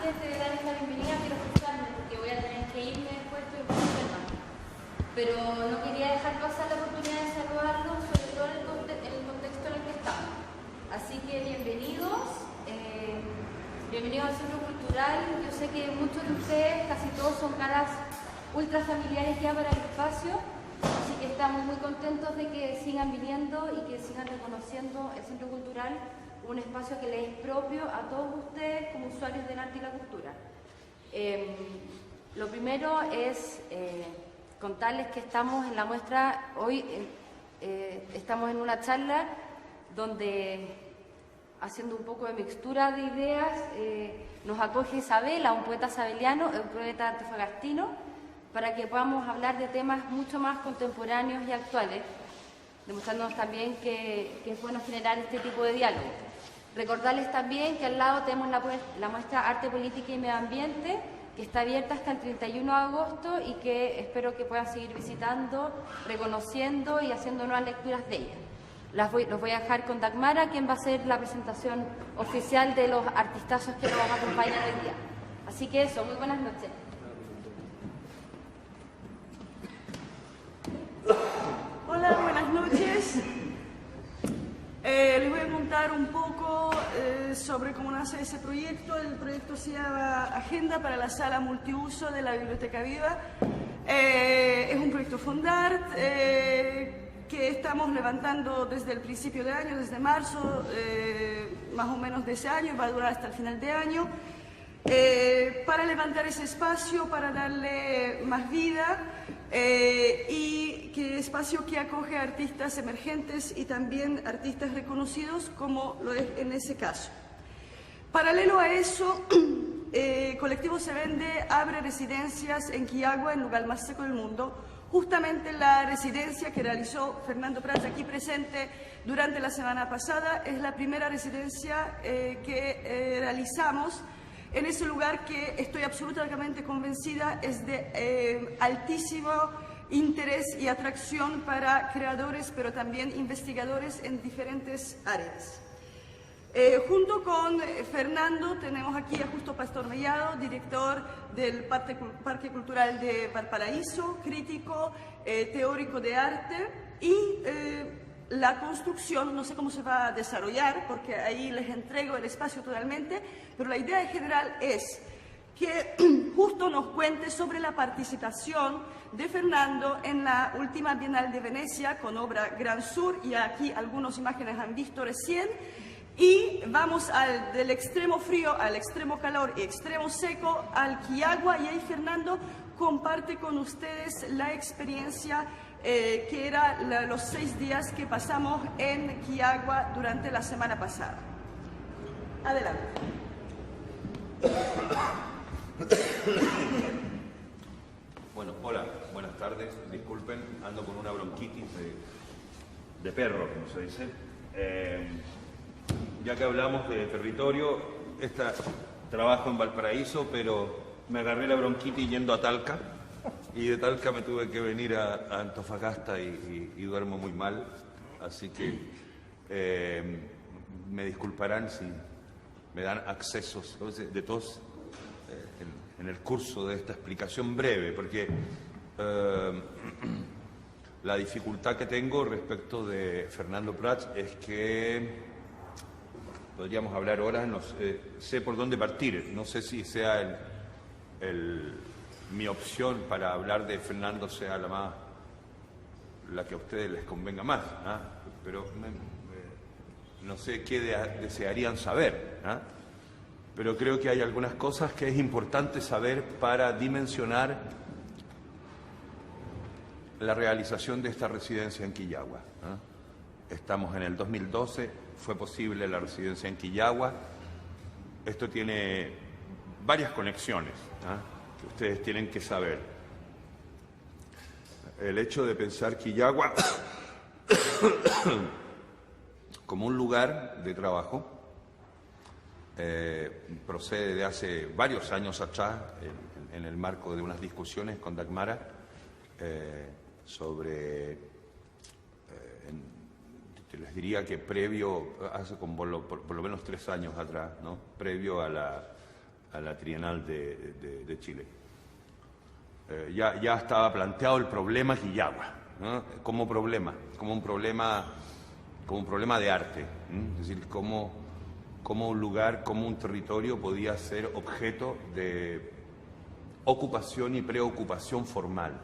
antes de dar esta bienvenida quiero expresarme porque voy a tener que irme después, estoy un poco enferma. Pero no quería dejar pasar la oportunidad de saludarlos, sobre todo en el contexto en el que estamos. Así que bienvenidos, bienvenidos al Centro Cultural. Yo sé que muchos de ustedes, casi todos, son caras ultra familiares ya para el espacio, así que estamos muy contentos de que sigan viniendo y que sigan reconociendo el Centro Cultural, un espacio que les es propio a todos ustedes como usuarios del arte y la cultura. Lo primero es contarles que estamos en la muestra, hoy estamos en una charla donde, haciendo un poco de mixtura de ideas, nos acoge Isabela, un poeta sabeliano, un poeta antofagastino, para que podamos hablar de temas mucho más contemporáneos y actuales, demostrándonos también que es bueno generar este tipo de diálogo. Recordarles también que al lado tenemos la muestra Arte, Política y Medio Ambiente, que está abierta hasta el 31 de agosto y que espero que puedan seguir visitando, reconociendo y haciendo nuevas lecturas de ella. Los voy a dejar con Dagmara, quien va a hacer la presentación oficial de los artistazos que nos acompañan hoy día. Así que eso, muy buenas noches. Hola, buenas noches. Les voy a contar un poco sobre cómo nace ese proyecto. El proyecto se llama Agenda para la Sala Multiuso de la Biblioteca Viva. Es un proyecto Fondart que estamos levantando desde el principio de año, desde marzo, más o menos de ese año, va a durar hasta el final de año, para levantar ese espacio, para darle más vida y que espacio que acoge a artistas emergentes y también artistas reconocidos, como lo es en ese caso. Paralelo a eso, Colectivo Se Vende abre residencias en Quillagua, el lugar más seco del mundo. Justamente la residencia que realizó Fernando Prats, aquí presente durante la semana pasada, es la primera residencia que realizamos en ese lugar que estoy absolutamente convencida es de altísimo interés y atracción para creadores, pero también investigadores en diferentes áreas. Junto con Fernando tenemos aquí a Justo Pastor Mellado, director del Parque Cultural de Valparaíso, crítico, teórico de arte, y la construcción, no sé cómo se va a desarrollar, porque ahí les entrego el espacio totalmente, pero la idea en general es que Justo nos cuente sobre la participación de Fernando en la última Bienal de Venecia con obra Gran Sur, y aquí algunas imágenes han visto recién. Y vamos del extremo frío al extremo calor y extremo seco al Quillagua, y ahí Fernando comparte con ustedes la experiencia que era los 6 días que pasamos en Quillagua durante la semana pasada. Adelante. Bueno, hola, buenas tardes. Disculpen, ando con una bronquitis de perro, como se dice. Ya que hablamos de territorio, trabajo en Valparaíso, pero me agarré la bronquitis yendo a Talca, y de Talca me tuve que venir a Antofagasta y duermo muy mal, así que me disculparán si me dan accesos de tos en el curso de esta explicación breve, porque la dificultad que tengo respecto de Fernando Prats es que podríamos hablar horas, no sé por dónde partir, no sé si sea mi opción para hablar de Fernando sea la que a ustedes les convenga más, ¿ah? Pero no sé qué desearían saber, ¿ah? Pero creo que hay algunas cosas que es importante saber para dimensionar la realización de esta residencia en Quillagua, ¿ah? Estamos en el 2012, fue posible la residencia en Quillagua. Esto tiene varias conexiones, ¿ah? Que ustedes tienen que saber. El hecho de pensar Quillagua como un lugar de trabajo procede de hace varios años atrás, en el marco de unas discusiones con Dagmara sobre, les diría que previo, hace como por lo menos 3 años atrás, ¿no? Previo a la Trienal de Chile. Ya estaba planteado el problema Quillagua, ¿no? como un problema de arte, ¿no? Es decir, cómo un lugar, cómo un territorio podía ser objeto de ocupación y preocupación formal.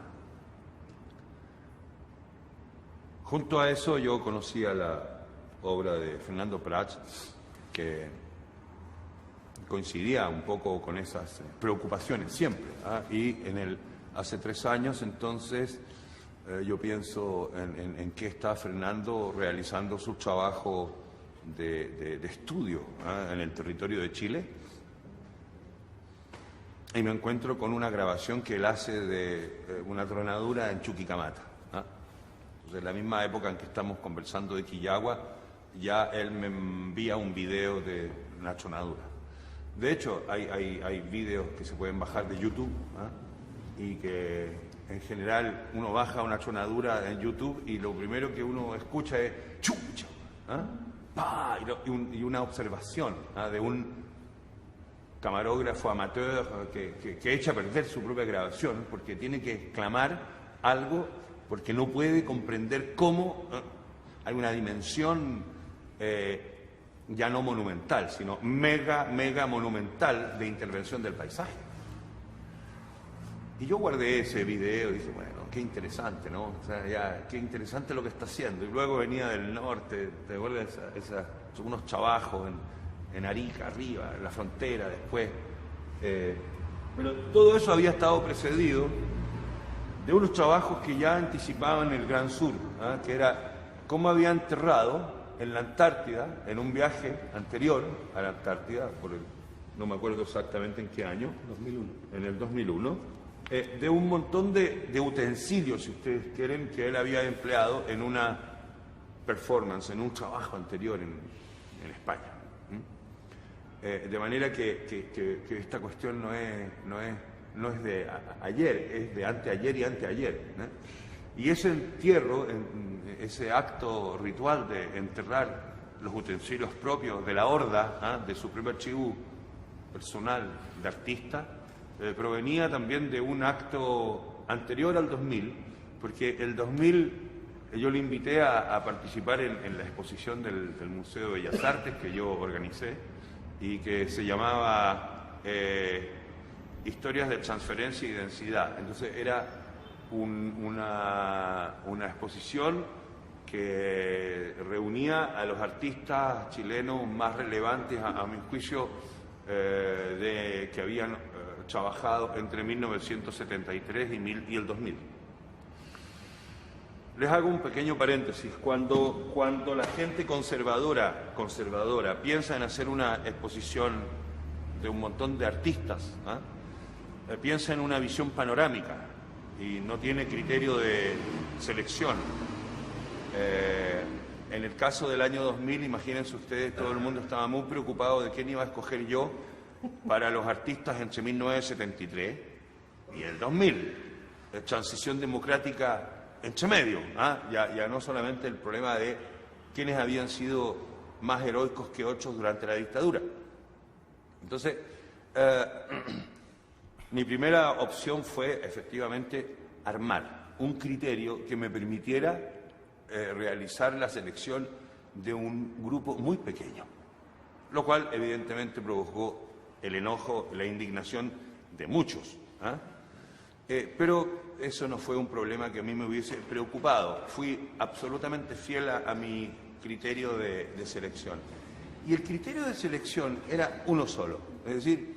Junto a eso yo conocía la obra de Fernando Prats, que coincidía un poco con esas preocupaciones siempre, ¿ah? Y hace 3 años entonces yo pienso en qué está Fernando realizando su trabajo de estudio, ¿ah? En el territorio de Chile, y me encuentro con una grabación que él hace de una tronadura en Chuquicamata, ¿ah? En la misma época en que estamos conversando de Quillagua, ya él me envía un video de una tronadura. De hecho, hay videos que se pueden bajar de YouTube, ¿ah? Y que en general uno baja una tronadura en YouTube y lo primero que uno escucha es chucha, ¿ah? ¡Pah! Y una observación, ¿ah? De un camarógrafo amateur que echa a perder su propia grabación porque tiene que exclamar algo, porque no puede comprender cómo hay una dimensión ya no monumental, sino mega monumental de intervención del paisaje. Y yo guardé ese video y dije, bueno, qué interesante, ¿no? O sea, ya, qué interesante lo que está haciendo. Y luego venía del norte, te vuelve unos trabajos en Arica, arriba, en la frontera, después. Pero todo eso había estado precedido de unos trabajos que ya anticipaban el Gran Sur, ¿ah? Que era cómo había enterrado en la Antártida, en un viaje anterior a la Antártida, no me acuerdo exactamente en qué año, 2001. En el 2001, de un montón de utensilios, si ustedes quieren, que él había empleado en una performance, en un trabajo anterior en España. De manera que esta cuestión no es de ayer, es de anteayer y anteayer, ¿no? Y ese entierro, ese acto ritual de enterrar los utensilios propios de la horda, ¿ah? De su primer archivo personal de artista, provenía también de un acto anterior al 2000, porque el 2000 yo le invité a participar en la exposición del Museo de Bellas Artes que yo organicé y que se llamaba Historias de Transferencia y Densidad. Entonces era una exposición que reunía a los artistas chilenos más relevantes, a mi juicio, que habían trabajado entre 1973 y el 2000. Les hago un pequeño paréntesis. Cuando la gente conservadora piensa en hacer una exposición de un montón de artistas, ¿ah? Piensa en una visión panorámica y no tiene criterio de selección. En el caso del año 2000, imagínense ustedes, todo el mundo estaba muy preocupado de quién iba a escoger yo para los artistas entre 1973 y el 2000. Transición democrática entre medio, ¿ah? Ya no solamente el problema de quiénes habían sido más heroicos que otros durante la dictadura. Entonces, mi primera opción fue efectivamente armar un criterio que me permitiera realizar la selección de un grupo muy pequeño, lo cual evidentemente provocó el enojo, la indignación de muchos, ¿ah? Pero eso no fue un problema que a mí me hubiese preocupado. Fui absolutamente fiel a mi criterio de selección. Y el criterio de selección era uno solo, es decir,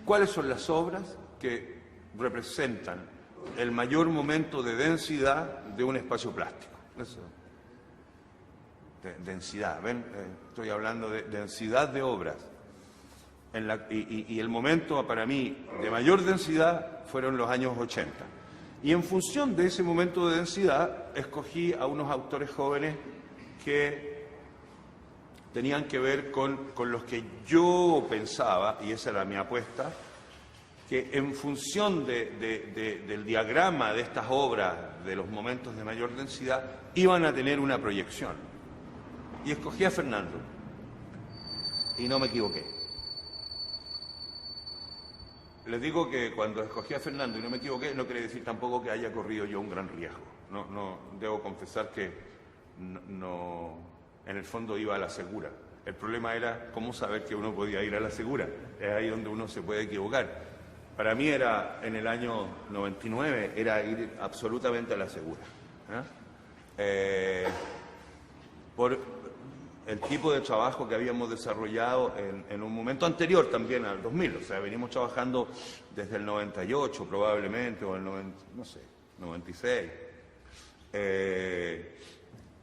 ¿cuáles son las obras que representan el mayor momento de densidad de un espacio plástico? Eso. Densidad, ¿ven? Estoy hablando de densidad de obras. Y el momento para mí de mayor densidad fueron los años 80. Y en función de ese momento de densidad, escogí a unos autores jóvenes que tenían que ver con los que yo pensaba, y esa era mi apuesta, que en función del diagrama de estas obras, de los momentos de mayor densidad, iban a tener una proyección. Y escogí a Fernando. Y no me equivoqué. les digo que cuando escogí a Fernando y no me equivoqué, no quiere decir tampoco que haya corrido yo un gran riesgo. No, debo confesar que no, en el fondo iba a la segura. El problema era cómo saber que uno podía ir a la segura. Es ahí donde uno se puede equivocar. Para mí era, en el año 99, era ir absolutamente a la segura. Por el tipo de trabajo que habíamos desarrollado en un momento anterior también al 2000. O sea, venimos trabajando desde el 98 probablemente, o el 96.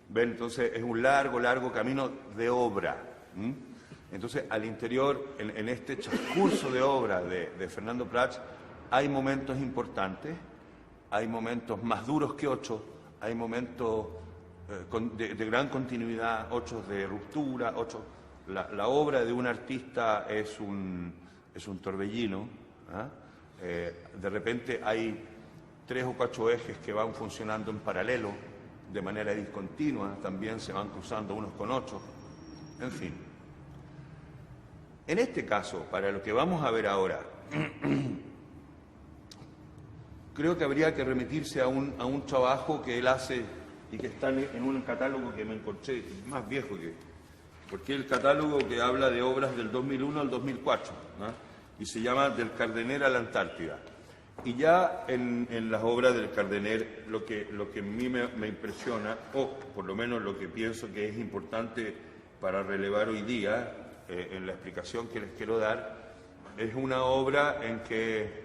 ¿Ven? Entonces es un largo camino de obra. Entonces, al interior, en este transcurso de obra de Fernando Prats, hay momentos importantes, hay momentos más duros que otros, hay momentos de gran continuidad, otros de ruptura, otros... La obra de un artista es un torbellino. De repente hay 3 o 4 ejes que van funcionando en paralelo, de manera discontinua, también se van cruzando unos con otros. En fin. En este caso, para lo que vamos a ver ahora, creo que habría que remitirse a un trabajo que él hace y que está en un catálogo que me encontré, más viejo que... Porque el catálogo que habla de obras del 2001 al 2004, y se llama Del Cardener a la Antártida. Y ya en las obras del Cardener, lo que a mí me impresiona, o por lo menos lo que pienso que es importante para relevar hoy día, en la explicación que les quiero dar, es una obra en que,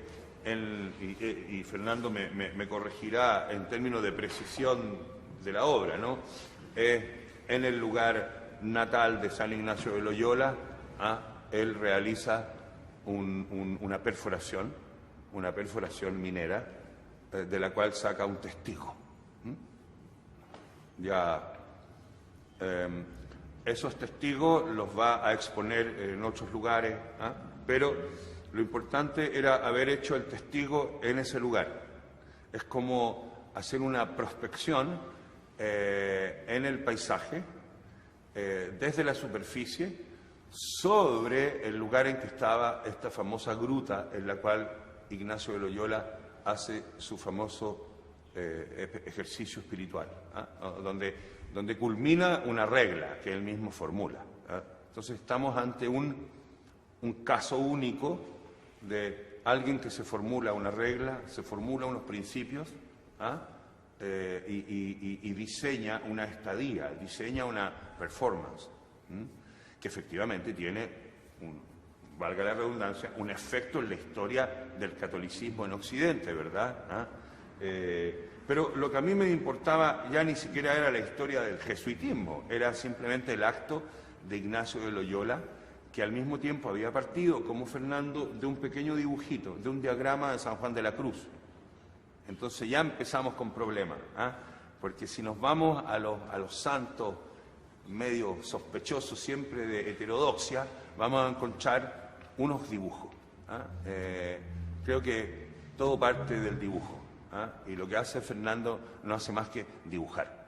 y Fernando me corregirá en términos de precisión de la obra, ¿no? En el lugar natal de San Ignacio de Loyola, él realiza una perforación minera, de la cual saca un testigo. Esos testigos los va a exponer en otros lugares, pero lo importante era haber hecho el testigo en ese lugar. Es como hacer una prospección en el paisaje, desde la superficie, sobre el lugar en que estaba esta famosa gruta en la cual Ignacio de Loyola hace su famoso ejercicio espiritual, donde culmina una regla que él mismo formula. Entonces estamos ante un caso único de alguien que se formula una regla, se formula unos principios, y diseña una estadía, diseña una performance, que efectivamente tiene, valga la redundancia, un efecto en la historia del catolicismo en Occidente, ¿verdad? Pero lo que a mí me importaba ya ni siquiera era la historia del jesuitismo, era simplemente el acto de Ignacio de Loyola, que al mismo tiempo había partido, como Fernando, de un pequeño dibujito, de un diagrama de San Juan de la Cruz. Entonces ya empezamos con problemas, porque si nos vamos a los santos medio sospechosos siempre de heterodoxia, vamos a encontrar unos dibujos. Creo que todo parte del dibujo. Y lo que hace Fernando no hace más que dibujar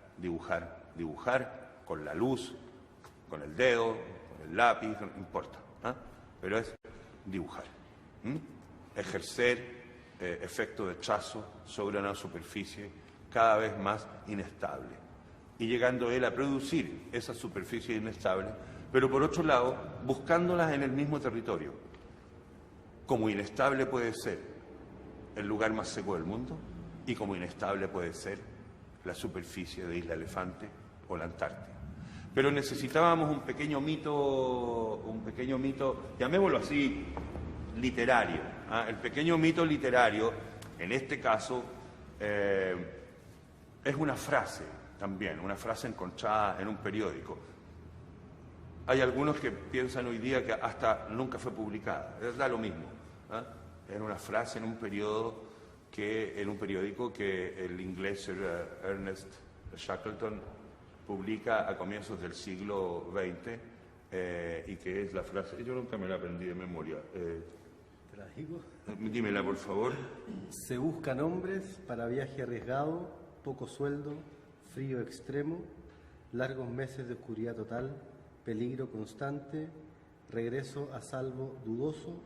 con la luz, con el dedo, con el lápiz, no importa. Pero es dibujar. Ejercer efecto de trazo sobre una superficie cada vez más inestable. Y llegando él a producir esa superficie inestable, pero por otro lado, buscándolas en el mismo territorio. Como inestable puede ser el lugar más seco del mundo, y como inestable puede ser la superficie de Isla Elefante o la Antártida. Pero necesitábamos un pequeño mito, llamémoslo así, literario. El pequeño mito literario, en este caso, es una frase también, una frase encontrada en un periódico. Hay algunos que piensan hoy día que hasta nunca fue publicada, da lo mismo. Era una frase en un periódico que el inglés Ernest Shackleton publica a comienzos del siglo XX, y que es la frase, yo nunca me la aprendí de memoria. ¿Te la digo? Dímela, por favor. Se buscan hombres para viaje arriesgado, poco sueldo, frío extremo, largos meses de oscuridad total, peligro constante, regreso a salvo dudoso,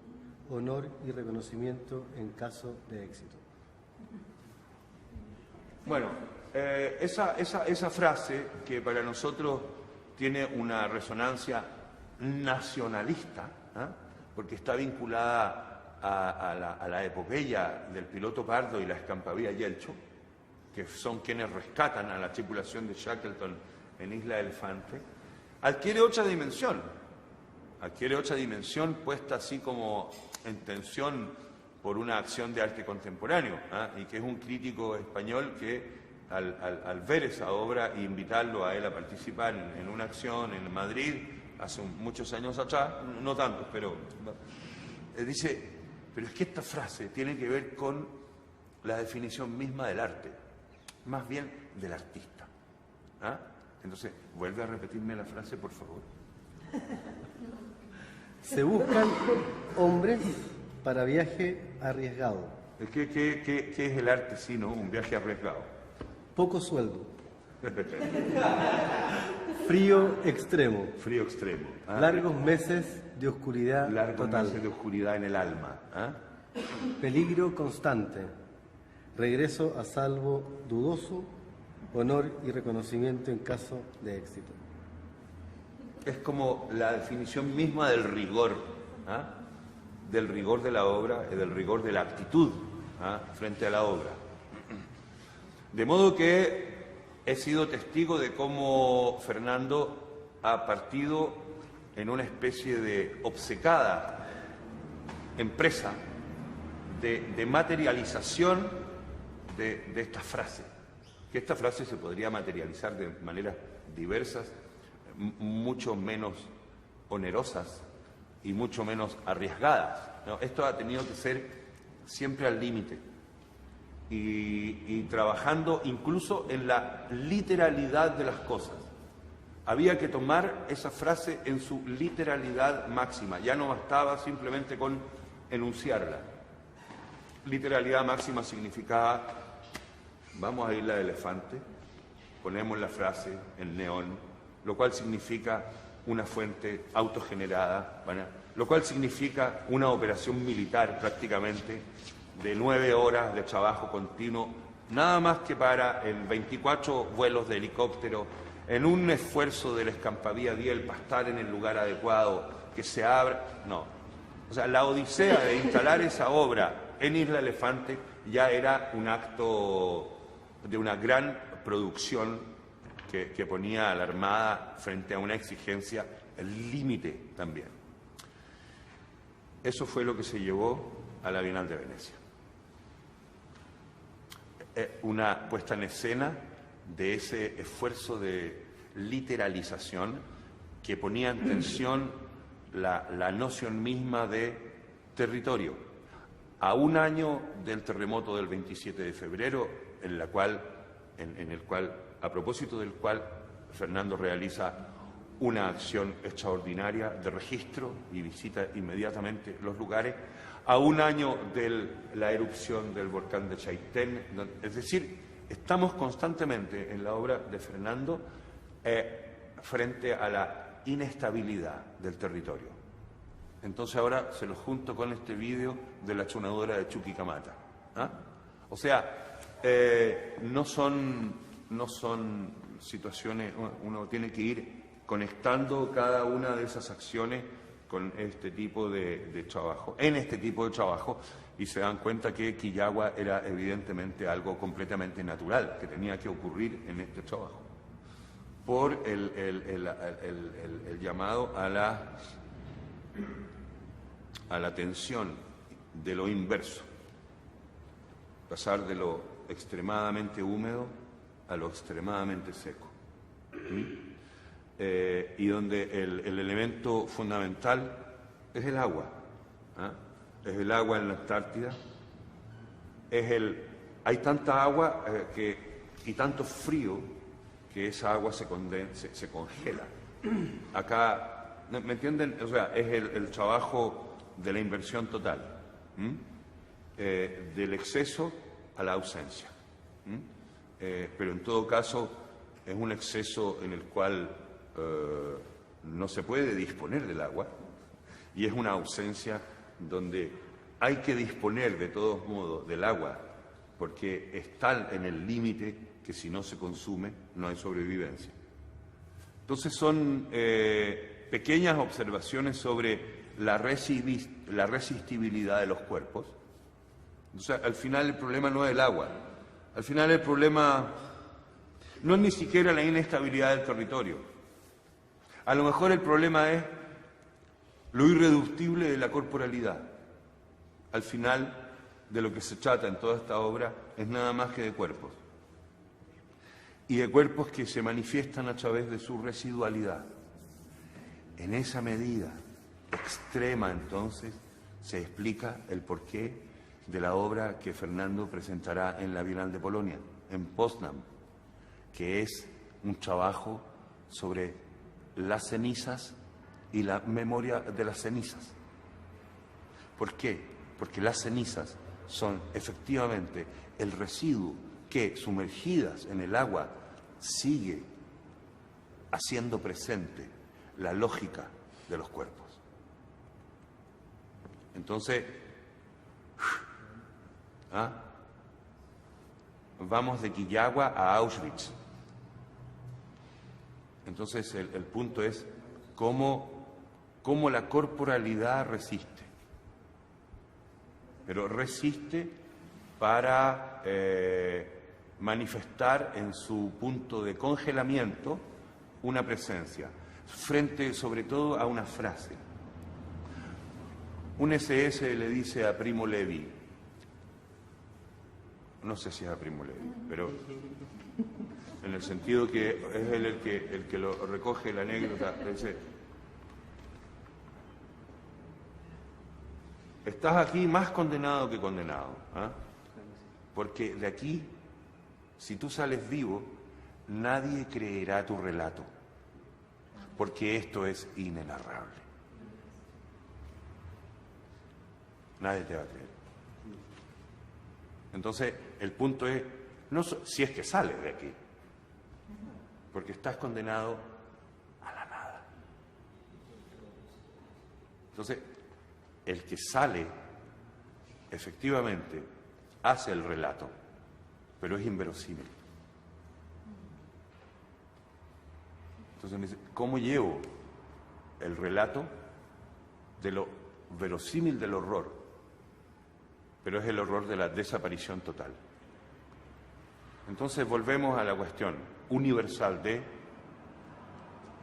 honor y reconocimiento en caso de éxito. Bueno, esa frase que para nosotros tiene una resonancia nacionalista, ¿eh? Porque está vinculada a la epopeya del piloto Pardo y la escampavía Yelcho, que son quienes rescatan a la tripulación de Shackleton en Isla Elefante, adquiere otra dimensión puesta así como en tensión por una acción de arte contemporáneo, ¿eh? Y que es un crítico español que al ver esa obra e invitarlo a él a participar en una acción en Madrid hace muchos años atrás, no tantos, pero dice, pero es que esta frase tiene que ver con la definición misma del arte, más bien del artista. ¿Ah? Entonces, vuelve a repetirme la frase, por favor. Se buscan hombres para viaje arriesgado. ¿Qué es el arte sino un viaje arriesgado? Poco sueldo. Frío extremo. Frío extremo. ¿Ah? Largos meses de oscuridad Largos total. meses de oscuridad en el alma. ¿Ah? Peligro constante. Regreso a salvo dudoso. Honor y reconocimiento en caso de éxito. Es como la definición misma del rigor, ¿ah? Del rigor de la obra y del rigor de la actitud, ¿ah? Frente a la obra. De modo que he sido testigo de cómo Fernando ha partido en una especie de obcecada empresa de materialización de esta frase, que esta frase se podría materializar de maneras diversas, mucho menos onerosas y mucho menos arriesgadas, ¿no? Esto ha tenido que ser siempre al límite y trabajando incluso en la literalidad de las cosas. Había que tomar esa frase en su literalidad máxima, ya no bastaba simplemente con enunciarla. Literalidad máxima significaba, vamos a Isla de Elefante, ponemos la frase en neón, lo cual significa una fuente autogenerada, ¿vale? Lo cual significa una operación militar prácticamente de 9 horas de trabajo continuo, nada más que para el 24 vuelos de helicóptero, en un esfuerzo del escampavía Diel para estar en el lugar adecuado, que se abra. No. O sea, la odisea de instalar esa obra en Isla Elefante ya era un acto de una gran producción que ponía a la Armada frente a una exigencia límite también. Eso fue lo que se llevó a la Bienal de Venecia. Una puesta en escena de ese esfuerzo de literalización que ponía en tensión la noción misma de territorio. A un año del terremoto del 27 de febrero, en el cual, a propósito del cual Fernando realiza una acción extraordinaria de registro y visita inmediatamente los lugares, a un año de la erupción del volcán de Chaitén. Es decir, estamos constantemente en la obra de Fernando frente a la inestabilidad del territorio. Entonces ahora se lo junto con este vídeo de la tronadora de Chuquicamata. ¿Ah? O sea, no son situaciones, uno tiene que ir conectando cada una de esas acciones con este tipo de trabajo, en este tipo de trabajo, y se dan cuenta que Quillagua era evidentemente algo completamente natural, que tenía que ocurrir en este trabajo, por el llamado a la tensión de lo inverso, pasar de lo extremadamente húmedo a lo extremadamente seco. Y donde el elemento fundamental es el agua. Es el agua en la Antártida, hay tanta agua y tanto frío que esa agua se congela. Acá, ¿me entienden? O sea, es el trabajo de la inversión total, del exceso a la ausencia. Pero en todo caso es un exceso en el cual no se puede disponer del agua y es una ausencia donde hay que disponer de todos modos del agua, porque está en el límite que si no se consume no hay sobrevivencia. Entonces son pequeñas observaciones sobre la resistibilidad de los cuerpos. Entonces, al final el problema no es el agua, al final el problema no es ni siquiera la inestabilidad del territorio. A lo mejor el problema es lo irreductible de la corporalidad. Al final, de lo que se trata en toda esta obra es nada más que de cuerpos. Y de cuerpos que se manifiestan a través de su residualidad. En esa medida extrema, entonces, se explica el porqué de la obra que Fernando presentará en la Bienal de Polonia, en Poznań, que es un trabajo sobre las cenizas y la memoria de las cenizas. ¿Por qué? Porque las cenizas son efectivamente el residuo que, sumergidas en el agua, sigue haciendo presente la lógica de los cuerpos. Entonces, vamos de Quillagua a Auschwitz. Entonces, el punto es cómo la corporalidad resiste. Pero resiste para manifestar en su punto de congelamiento una presencia, frente sobre todo a una frase. Un SS le dice a Primo Levi, no sé si es a Primo Levi, pero en el sentido que es él el que lo recoge la anécdota, le dice: estás aquí más condenado que condenado, porque de aquí, si tú sales vivo, nadie creerá tu relato, porque esto es inenarrable. Nadie te va a creer. Entonces, el punto es, no si es que sales de aquí, porque estás condenado a la nada. Entonces, el que sale, efectivamente, hace el relato, pero es inverosímil. Entonces me dice, ¿cómo llevo el relato de lo verosímil del horror? Pero es el horror de la desaparición total. Entonces volvemos a la cuestión universal de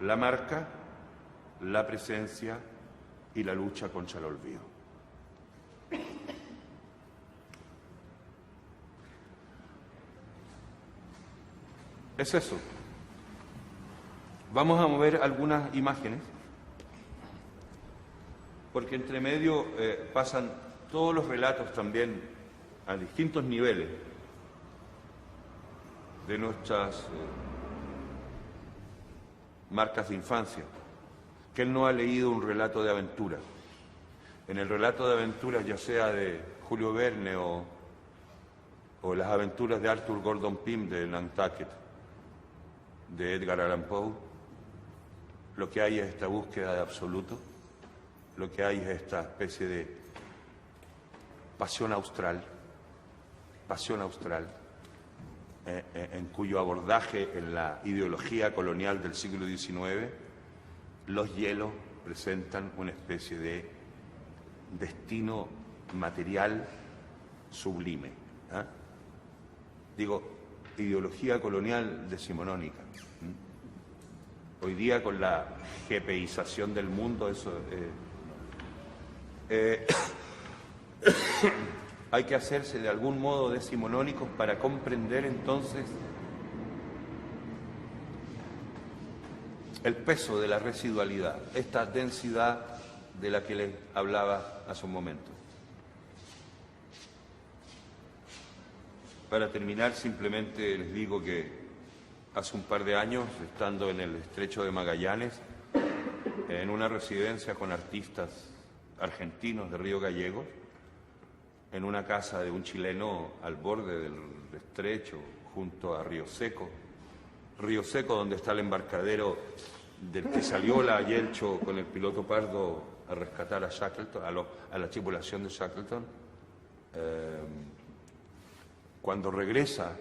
la marca, la presencia y la lucha contra el olvido. Es eso. Vamos a mover algunas imágenes, porque entre medio pasan todos los relatos también a distintos niveles de nuestras marcas de infancia, que él no ha leído un relato de aventura. En el relato de aventuras, ya sea de Julio Verne o las aventuras de Arthur Gordon Pym de Nantucket, de Edgar Allan Poe, lo que hay es esta búsqueda de absoluto, lo que hay es esta especie de pasión austral, en cuyo abordaje en la ideología colonial del siglo XIX, los hielos presentan una especie de destino material sublime. Digo, ideología colonial decimonónica. Hoy día, con la gepeización del mundo, eso hay que hacerse de algún modo decimonónicos para comprender entonces el peso de la residualidad, esta densidad de la que les hablaba hace un momento. Para terminar, simplemente les digo que hace un par de años, estando en el Estrecho de Magallanes, en una residencia con artistas argentinos de Río Gallegos, en una casa de un chileno al borde del estrecho, junto a Río Seco donde está el embarcadero del que salió la Yelcho con el piloto Pardo a rescatar a Shackleton, a la tripulación de Shackleton, cuando regresa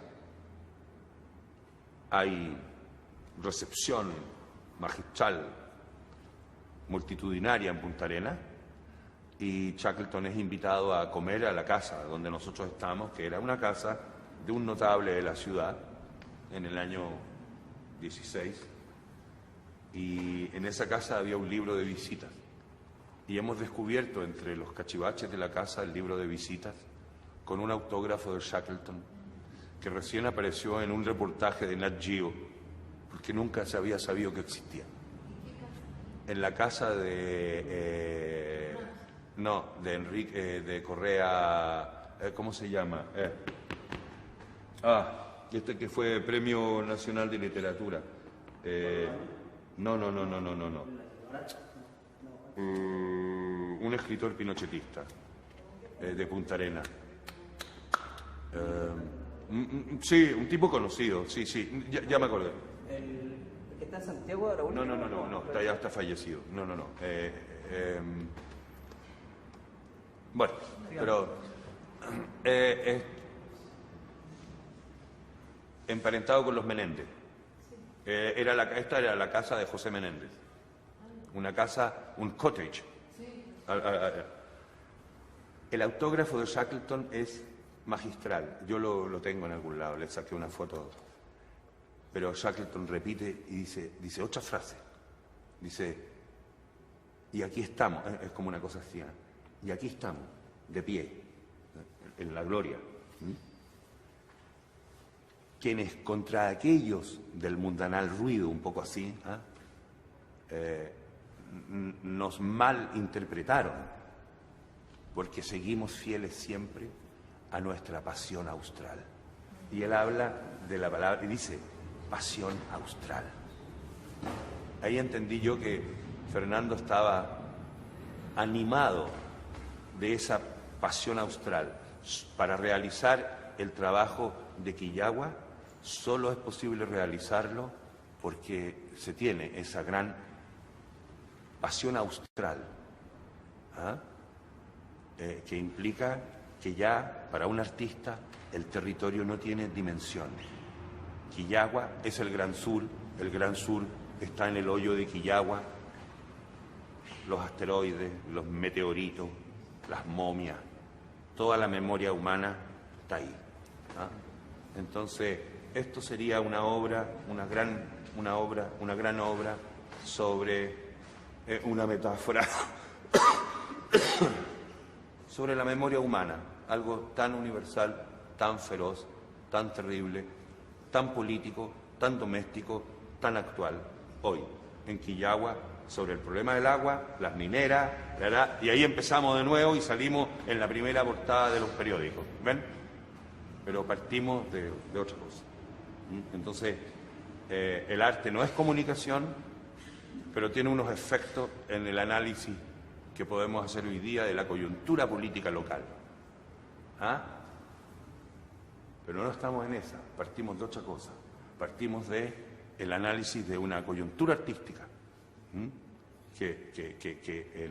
hay recepción magistral multitudinaria en Punta Arenas y Shackleton es invitado a comer a la casa donde nosotros estamos, que era una casa de un notable de la ciudad en el año 16, y en esa casa había un libro de visitas y hemos descubierto entre los cachivaches de la casa el libro de visitas con un autógrafo de Shackleton que recién apareció en un reportaje de Nat Geo porque nunca se había sabido que existía. En la casa de Enrique de Correa, ¿cómo se llama? Este que fue Premio Nacional de Literatura. No. Un escritor pinochetista de Punta Arenas. Sí, un tipo conocido, sí, ya me acordé. ¿El que está en Santiago de Raúl? No, ya está fallecido. No. Bueno, pero emparentado con los Menéndez. Esta era la casa de José Menéndez. Una casa, un cottage. El autógrafo de Shackleton es magistral. Yo lo tengo en algún lado, le saqué una foto. Pero Shackleton repite y dice otra frase. Dice, y aquí estamos, es como una cosa así, y aquí estamos, de pie, en la gloria. Quienes contra aquellos del mundanal ruido, un poco así, nos malinterpretaron, porque seguimos fieles siempre a nuestra pasión austral. Y él habla de la palabra y dice, pasión austral. Ahí entendí yo que Fernando estaba animado de esa pasión austral. Para realizar el trabajo de Quillagua, solo es posible realizarlo porque se tiene esa gran pasión austral, que implica que ya para un artista el territorio no tiene dimensión. Quillagua es el Gran Sur está en el hoyo de Quillagua, los asteroides, los meteoritos, las momias, toda la memoria humana está ahí. Entonces, esto sería una gran obra sobre una metáfora sobre la memoria humana, algo tan universal, tan feroz, tan terrible, tan político, tan doméstico, tan actual, hoy, en Quillagua, sobre el problema del agua, las mineras, y ahí empezamos de nuevo y salimos en la primera portada de los periódicos, ¿ven? Pero partimos de otra cosa. Entonces, el arte no es comunicación, pero tiene unos efectos en el análisis que podemos hacer hoy día de la coyuntura política local. Pero no estamos en esa, partimos de otra cosa. Partimos de el análisis de una coyuntura artística que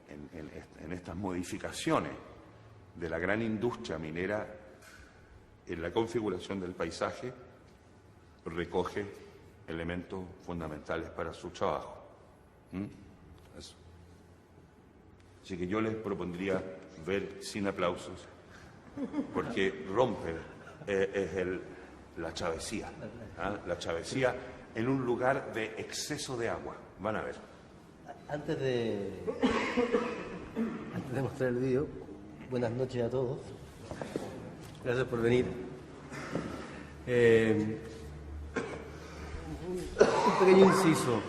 en estas modificaciones de la gran industria minera en la configuración del paisaje recoge elementos fundamentales para su trabajo. Eso. Así que yo les propondría ver sin aplausos, porque rompe la travesía, la travesía en un lugar de exceso de agua. Van a ver. Antes de mostrar el vídeo, buenas noches a todos. Gracias por venir. Un pequeño inciso.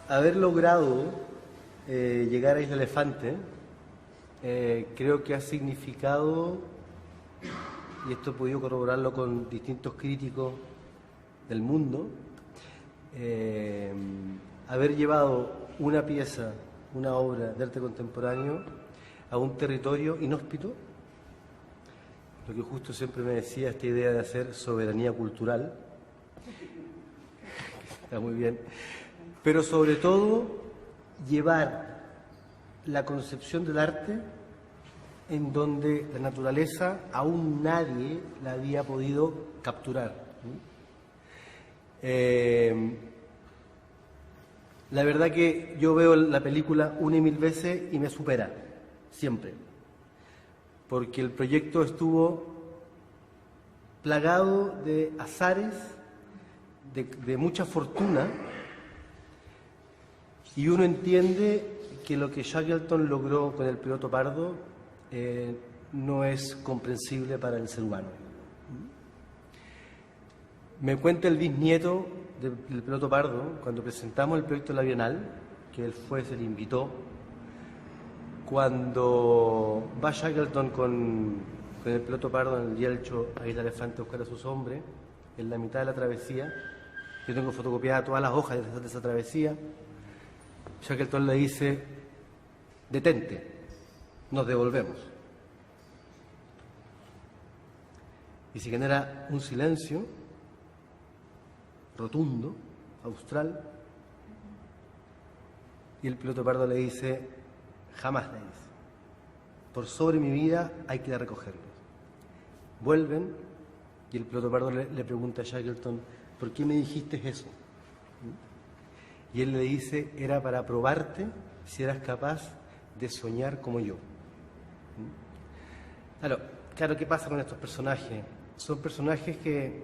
Haber logrado llegar a Isla Elefante creo que ha significado, y esto he podido corroborarlo con distintos críticos del mundo, haber llevado una pieza, una obra de arte contemporáneo a un territorio inhóspito, lo que justo siempre me decía, esta idea de hacer soberanía cultural, Está muy bien. Pero sobre todo, llevar la concepción del arte en donde la naturaleza aún nadie la había podido capturar. La verdad que yo veo la película una y mil veces y me supera, siempre. Porque el proyecto estuvo plagado de azares, de mucha fortuna, y uno entiende que lo que Shackleton logró con el piloto pardo no es comprensible para el ser humano. Me cuenta el bisnieto del piloto pardo, cuando presentamos el proyecto de la Bienal, que él fue, se le invitó, cuando va Shackleton con el piloto pardo en el Yelcho a Isla Elefante a buscar a sus hombres, en la mitad de la travesía, yo tengo fotocopiadas todas las hojas de esa travesía, Shackleton le dice: detente, nos devolvemos. Y se genera un silencio rotundo, austral, y el piloto pardo le dice: jamás, le dice, por sobre mi vida hay que ir a recogerlos. Vuelven y el piloto pardo le pregunta a Shackleton: ¿por qué me dijiste eso? Y él le dice: era para probarte si eras capaz de soñar como yo. Claro, ¿qué pasa con estos personajes? Son personajes que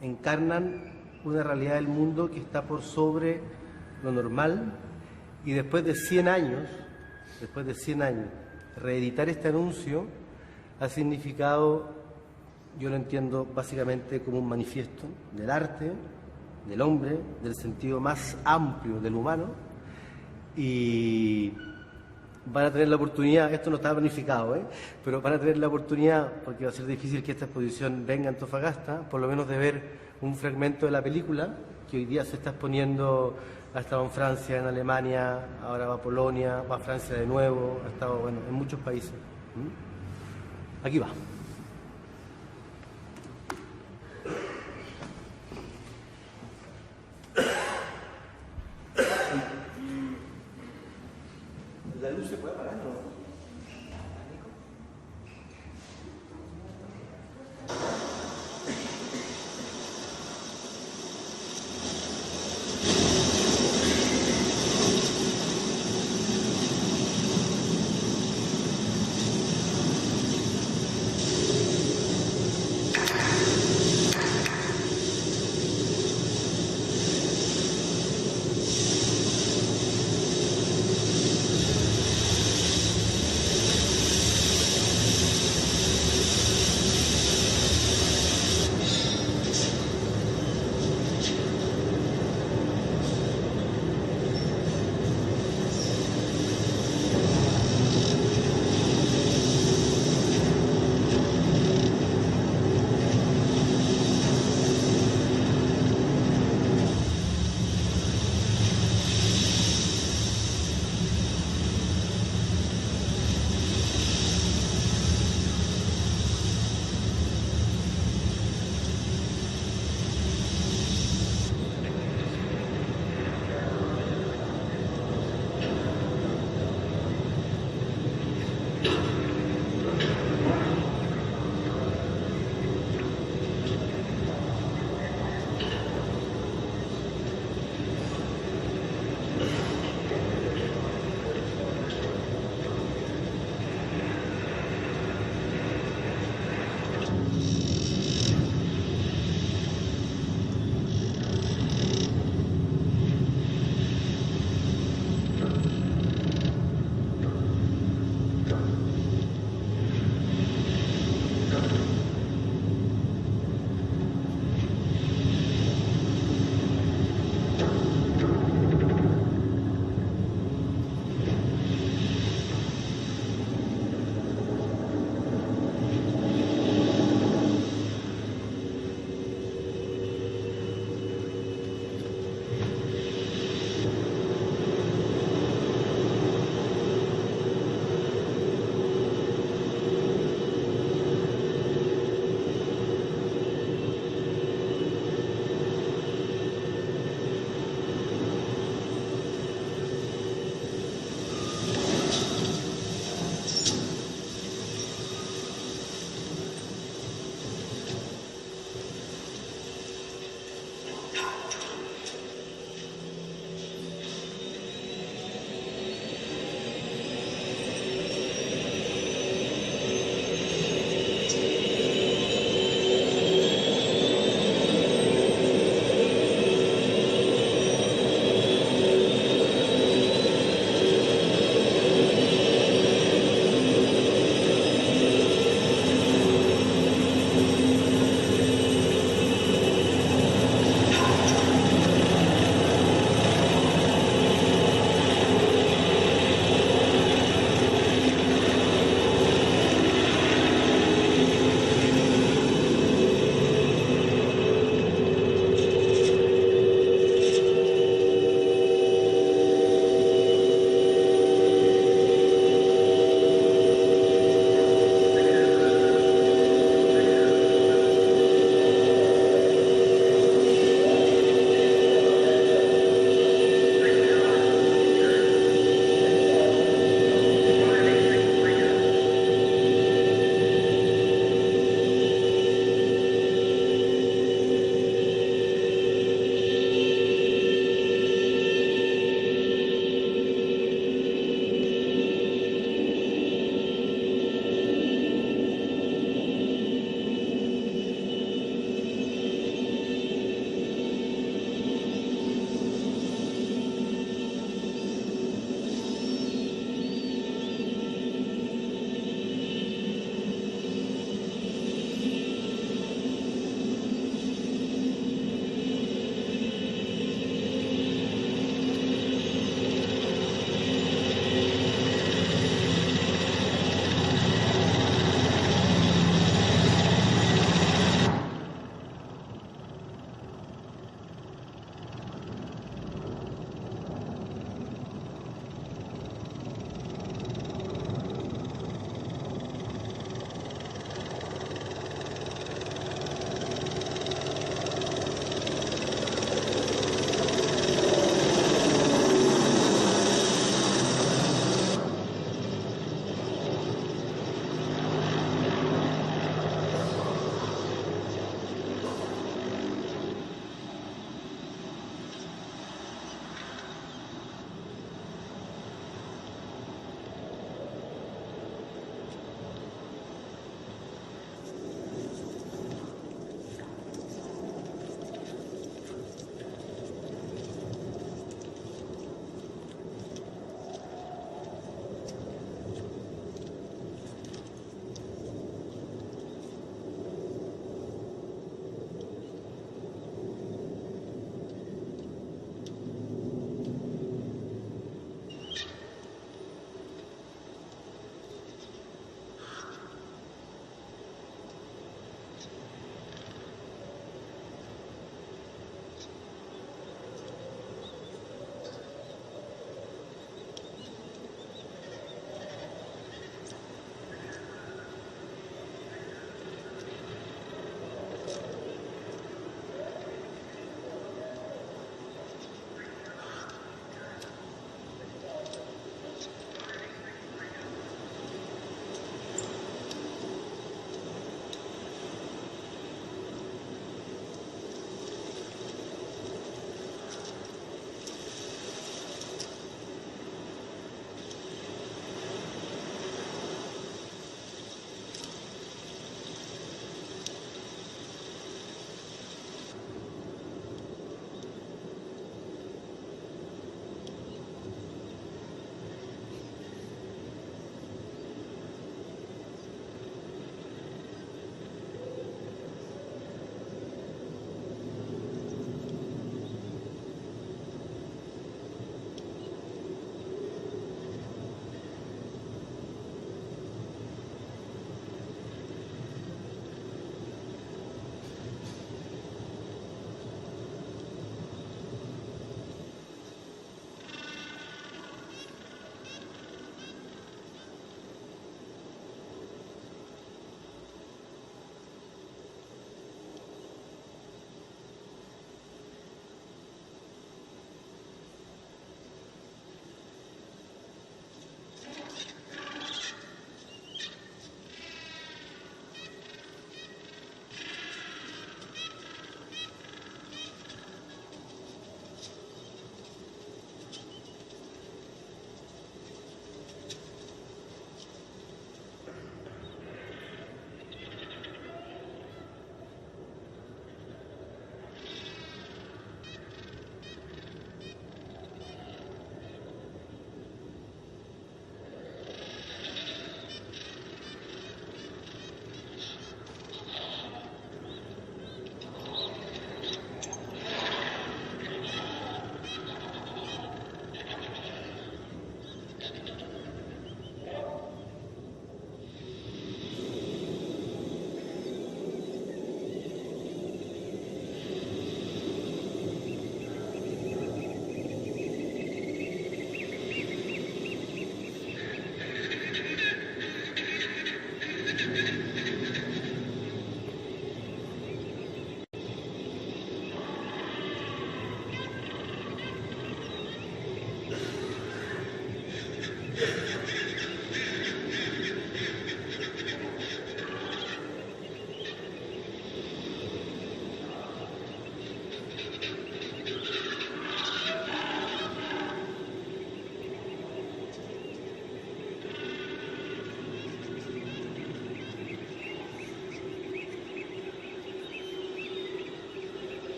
encarnan una realidad del mundo que está por sobre lo normal, y después de 100 años, reeditar este anuncio ha significado, yo lo entiendo básicamente como un manifiesto del arte, del hombre, del sentido más amplio del humano, y van a tener la oportunidad, esto no estaba planificado, pero van a tener la oportunidad, porque va a ser difícil que esta exposición venga a Antofagasta, por lo menos de ver un fragmento de la película, que hoy día se está exponiendo, ha estado en Francia, en Alemania, ahora va a Polonia, va a Francia de nuevo, ha estado en muchos países. Aquí va. ¿La luz se puede apagar, no?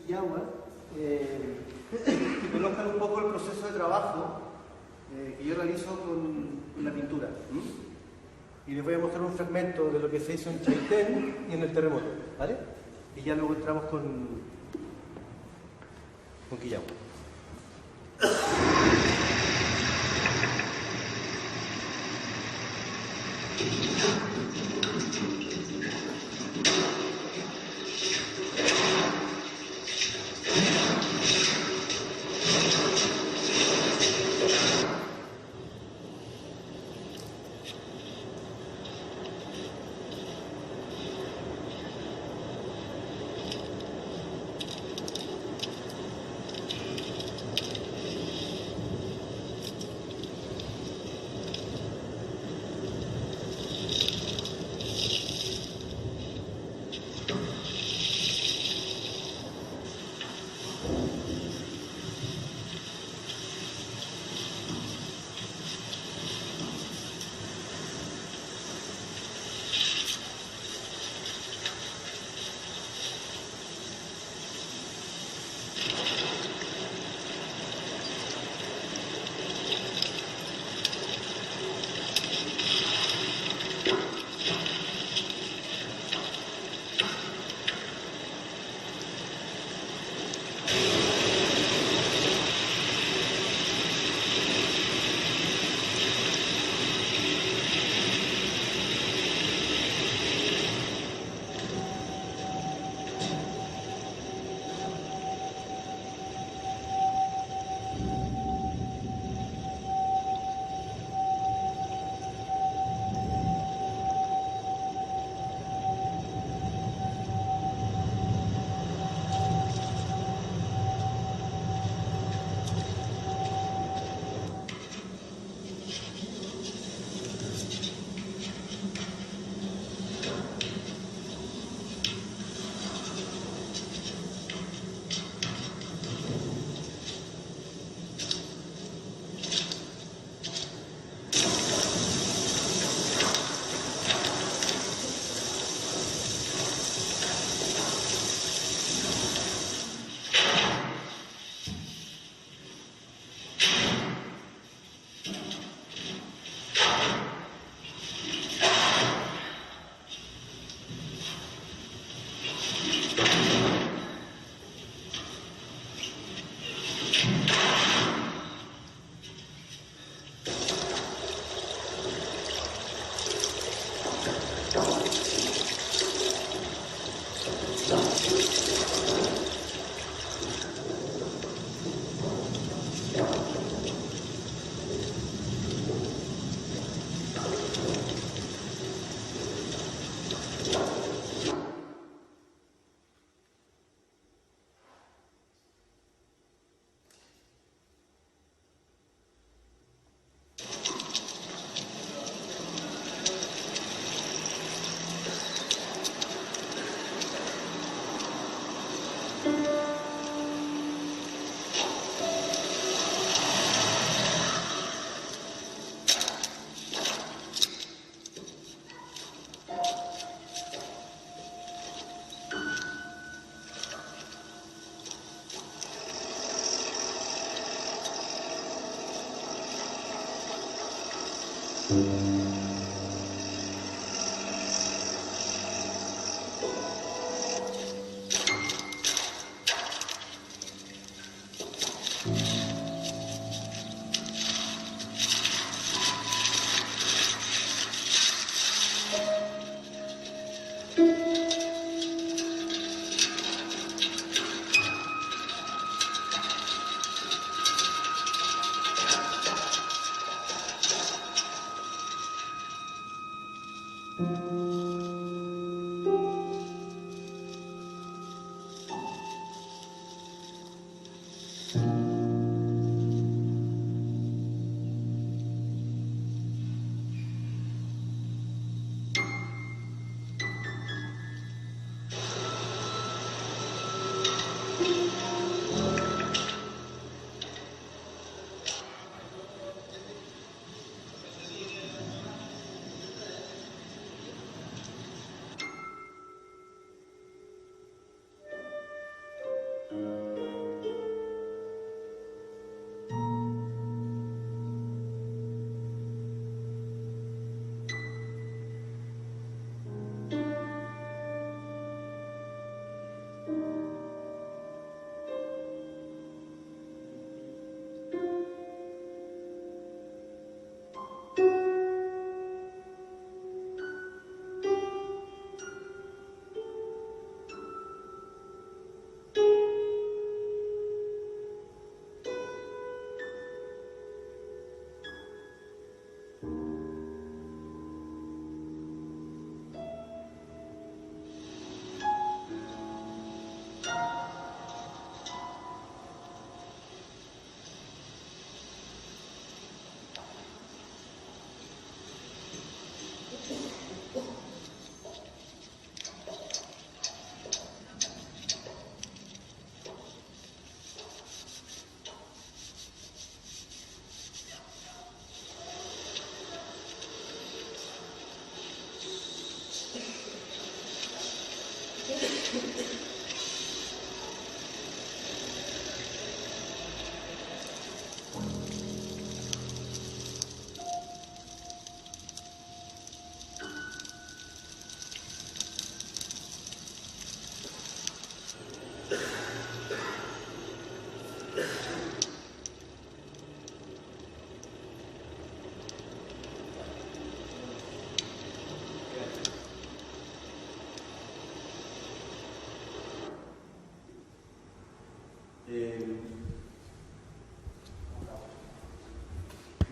Quillagua, que conozcan un poco el proceso de trabajo que yo realizo con la pintura. Y les voy a mostrar un fragmento de lo que se hizo en Chaitén y en el terremoto, ¿vale? Y ya luego entramos con Quillagua.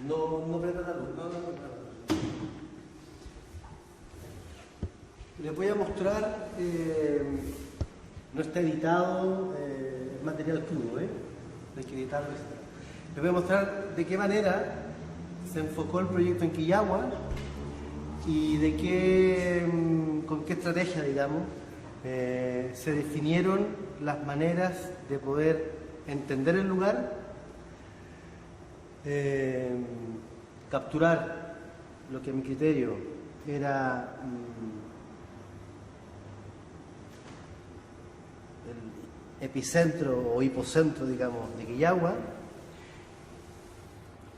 No prenda la luz, no. Les voy a mostrar, no está editado, es material crudo, no hay que editarlo. Les voy a mostrar de qué manera se enfocó el proyecto en Quillagua y de con qué estrategia, digamos, se definieron las maneras de poder entender el lugar, capturar lo que a mi criterio era el epicentro o hipocentro, digamos, de Quillagua,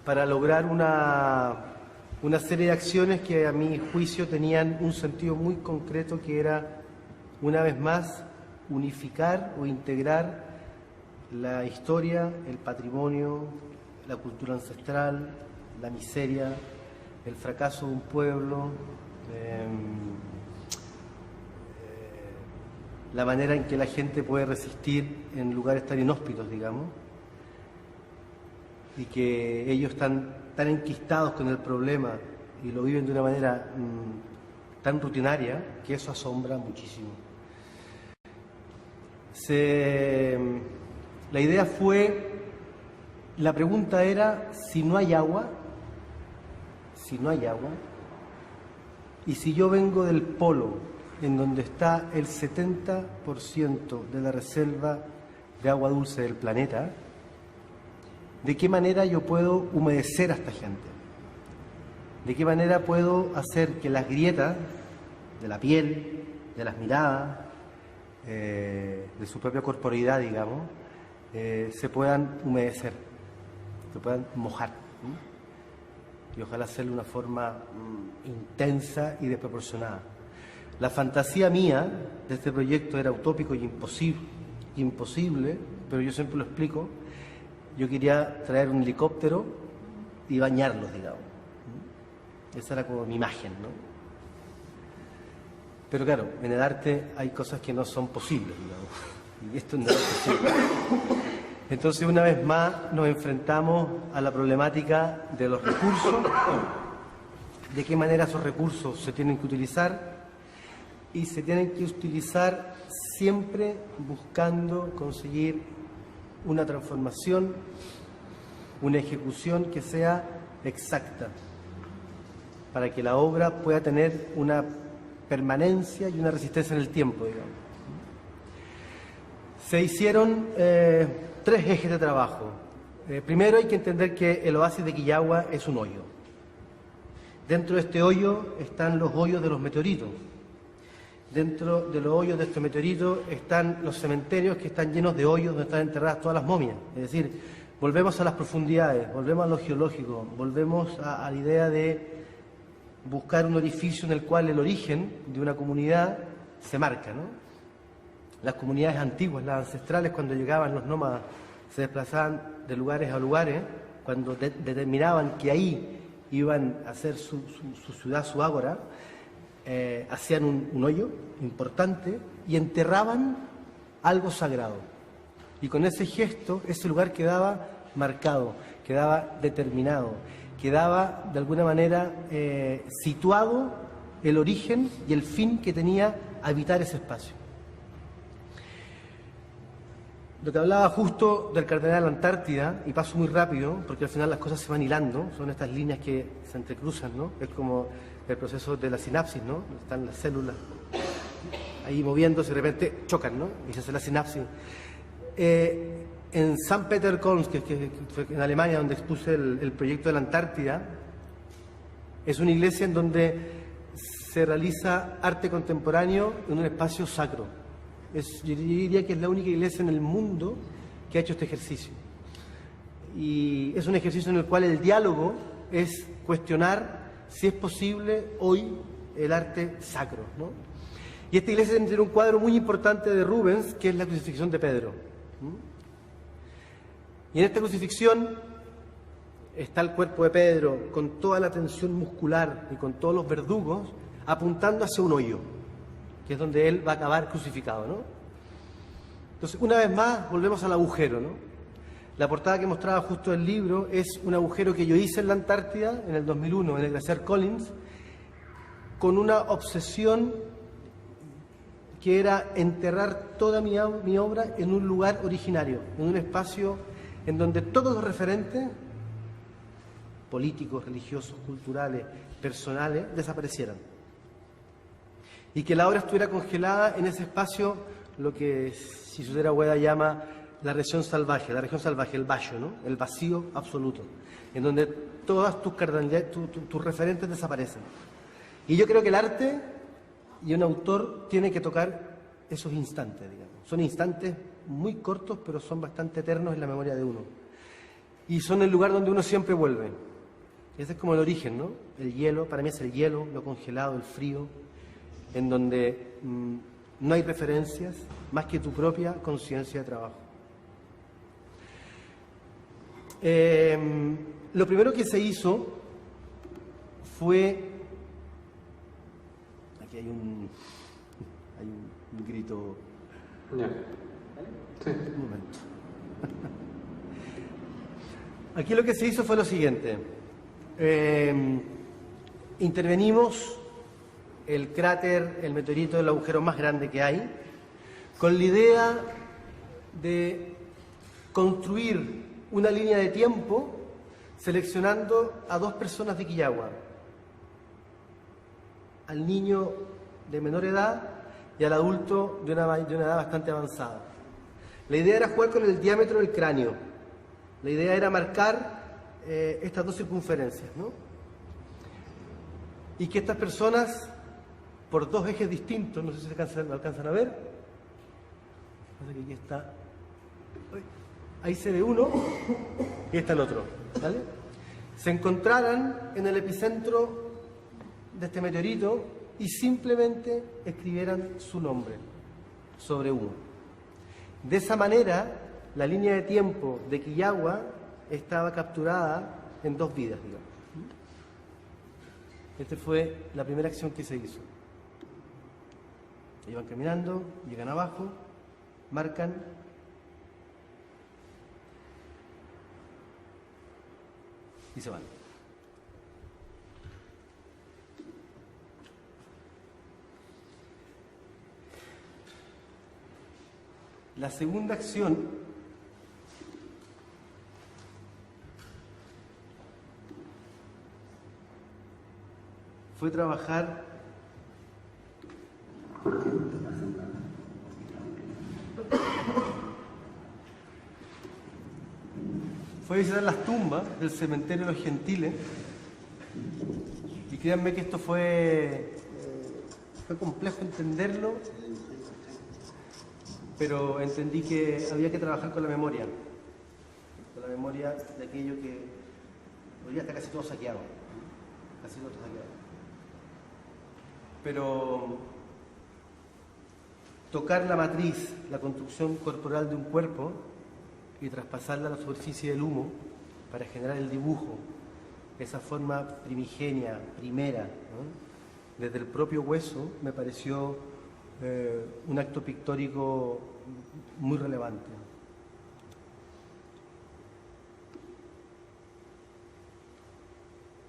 para lograr una serie de acciones que a mi juicio tenían un sentido muy concreto, que era, una vez más, unificar o integrar la historia, el patrimonio, la cultura ancestral, la miseria, el fracaso de un pueblo, la manera en que la gente puede resistir en lugares tan inhóspitos, digamos, y que ellos están tan enquistados con el problema y lo viven de una manera tan rutinaria que eso asombra muchísimo. La idea fue, la pregunta era, si no hay agua, y si yo vengo del polo, en donde está el 70% de la reserva de agua dulce del planeta, ¿de qué manera yo puedo humedecer a esta gente? ¿De qué manera puedo hacer que las grietas de la piel, de las miradas, de su propia corporeidad, digamos, se puedan humedecer, se puedan mojar, y ojalá hacerlo de una forma intensa y desproporcionada? La fantasía mía de este proyecto era utópico y imposible, pero yo siempre lo explico. Yo quería traer un helicóptero y bañarlos, digamos. Esa era como mi imagen, ¿no? Pero claro, en el arte hay cosas que no son posibles, digamos, y esto no es posible. Entonces, una vez más, nos enfrentamos a la problemática de los recursos, de qué manera esos recursos se tienen que utilizar, y se tienen que utilizar siempre buscando conseguir una transformación, una ejecución que sea exacta, para que la obra pueda tener una permanencia y una resistencia en el tiempo, digamos. Se hicieron 3 ejes de trabajo. Primero hay que entender que el oasis de Quillagua es un hoyo. Dentro de este hoyo están los hoyos de los meteoritos. Dentro de los hoyos de estos meteoritos están los cementerios que están llenos de hoyos donde están enterradas todas las momias. Es decir, volvemos a las profundidades, volvemos a lo geológico, volvemos a la idea de buscar un orificio en el cual el origen de una comunidad se marca, ¿no? Las comunidades antiguas, las ancestrales, cuando llegaban los nómadas, se desplazaban de lugares a lugares, cuando determinaban que ahí iban a hacer su ciudad, su ágora, hacían un hoyo importante y enterraban algo sagrado. Y con ese gesto, ese lugar quedaba marcado, quedaba determinado, quedaba de alguna manera situado el origen y el fin que tenía habitar ese espacio. Lo que hablaba justo del Cardenal Antártida, y paso muy rápido, porque al final las cosas se van hilando, son estas líneas que se entrecruzan, ¿no? Es como el proceso de la sinapsis, ¿no? Están las células ahí moviéndose y de repente chocan, ¿no? Y se hace la sinapsis. En St. Peter Kolms, que fue en Alemania, donde expuse el proyecto de la Antártida, es una iglesia en donde se realiza arte contemporáneo en un espacio sacro. Yo diría que es la única iglesia en el mundo que ha hecho este ejercicio. Y es un ejercicio en el cual el diálogo es cuestionar si es posible hoy el arte sacro, ¿no? Y esta iglesia tiene un cuadro muy importante de Rubens, que es la crucifixión de Pedro. Y en esta crucifixión está el cuerpo de Pedro con toda la tensión muscular y con todos los verdugos apuntando hacia un hoyo, que es donde él va a acabar crucificado, ¿no? Entonces, una vez más, volvemos al agujero, ¿no? La portada que mostraba justo el libro es un agujero que yo hice en la Antártida en el 2001, en el glaciar Collins, con una obsesión que era enterrar toda mi obra en un lugar originario, en un espacio en donde todos los referentes políticos, religiosos, culturales, personales, desaparecieran. Y que la obra estuviera congelada en ese espacio, lo que Sisudera Ueda llama la región salvaje, el vallo, ¿no? El vacío absoluto, en donde todas tus referentes desaparecen. Y yo creo que el arte y un autor tiene que tocar esos instantes, digamos. Son instantes muy cortos, pero son bastante eternos en la memoria de uno. Y son el lugar donde uno siempre vuelve. Ese es como el origen, ¿no? El hielo, para mí es el hielo, lo congelado, el frío, en donde no hay referencias más que tu propia conciencia de trabajo. Lo primero que se hizo fue... Aquí hay un grito... Ya. Sí. Un momento. Aquí lo que se hizo fue lo siguiente. Intervenimos el cráter, el meteorito, el agujero más grande que hay, con la idea de construir una línea de tiempo seleccionando a dos personas de Quillagua, al niño de menor edad y al adulto de una edad bastante avanzada. La idea era jugar con el diámetro del cráneo. La idea era marcar estas dos circunferencias, ¿no? Y que estas personas, por dos ejes distintos, no sé si se alcanzan a ver, que aquí está, ahí se ve uno y está el otro, ¿vale? Se encontraran en el epicentro de este meteorito y simplemente escribieran su nombre sobre uno. De esa manera, la línea de tiempo de Quillagua estaba capturada en dos vidas, digamos. Esta fue la primera acción que se hizo. Iban caminando, llegan abajo, marcan y se van. La segunda acción fue trabajar fue visitar las tumbas del cementerio de los Gentiles y créanme que esto fue complejo entenderlo, pero entendí que había que trabajar con la memoria de aquello que hoy día está casi todo saqueado, pero tocar la matriz, la construcción corporal de un cuerpo y traspasarla a la superficie del humo para generar el dibujo, esa forma primigenia, primera, ¿no? Desde el propio hueso, me pareció un acto pictórico muy relevante.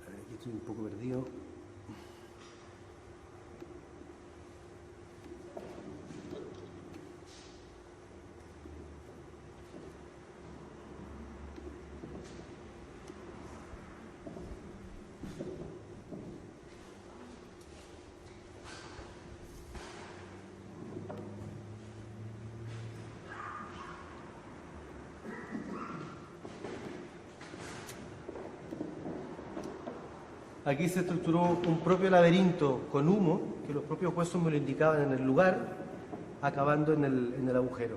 A ver, aquí estoy un poco perdido. Aquí se estructuró un propio laberinto con humo, que los propios huesos me lo indicaban en el lugar, acabando en el agujero.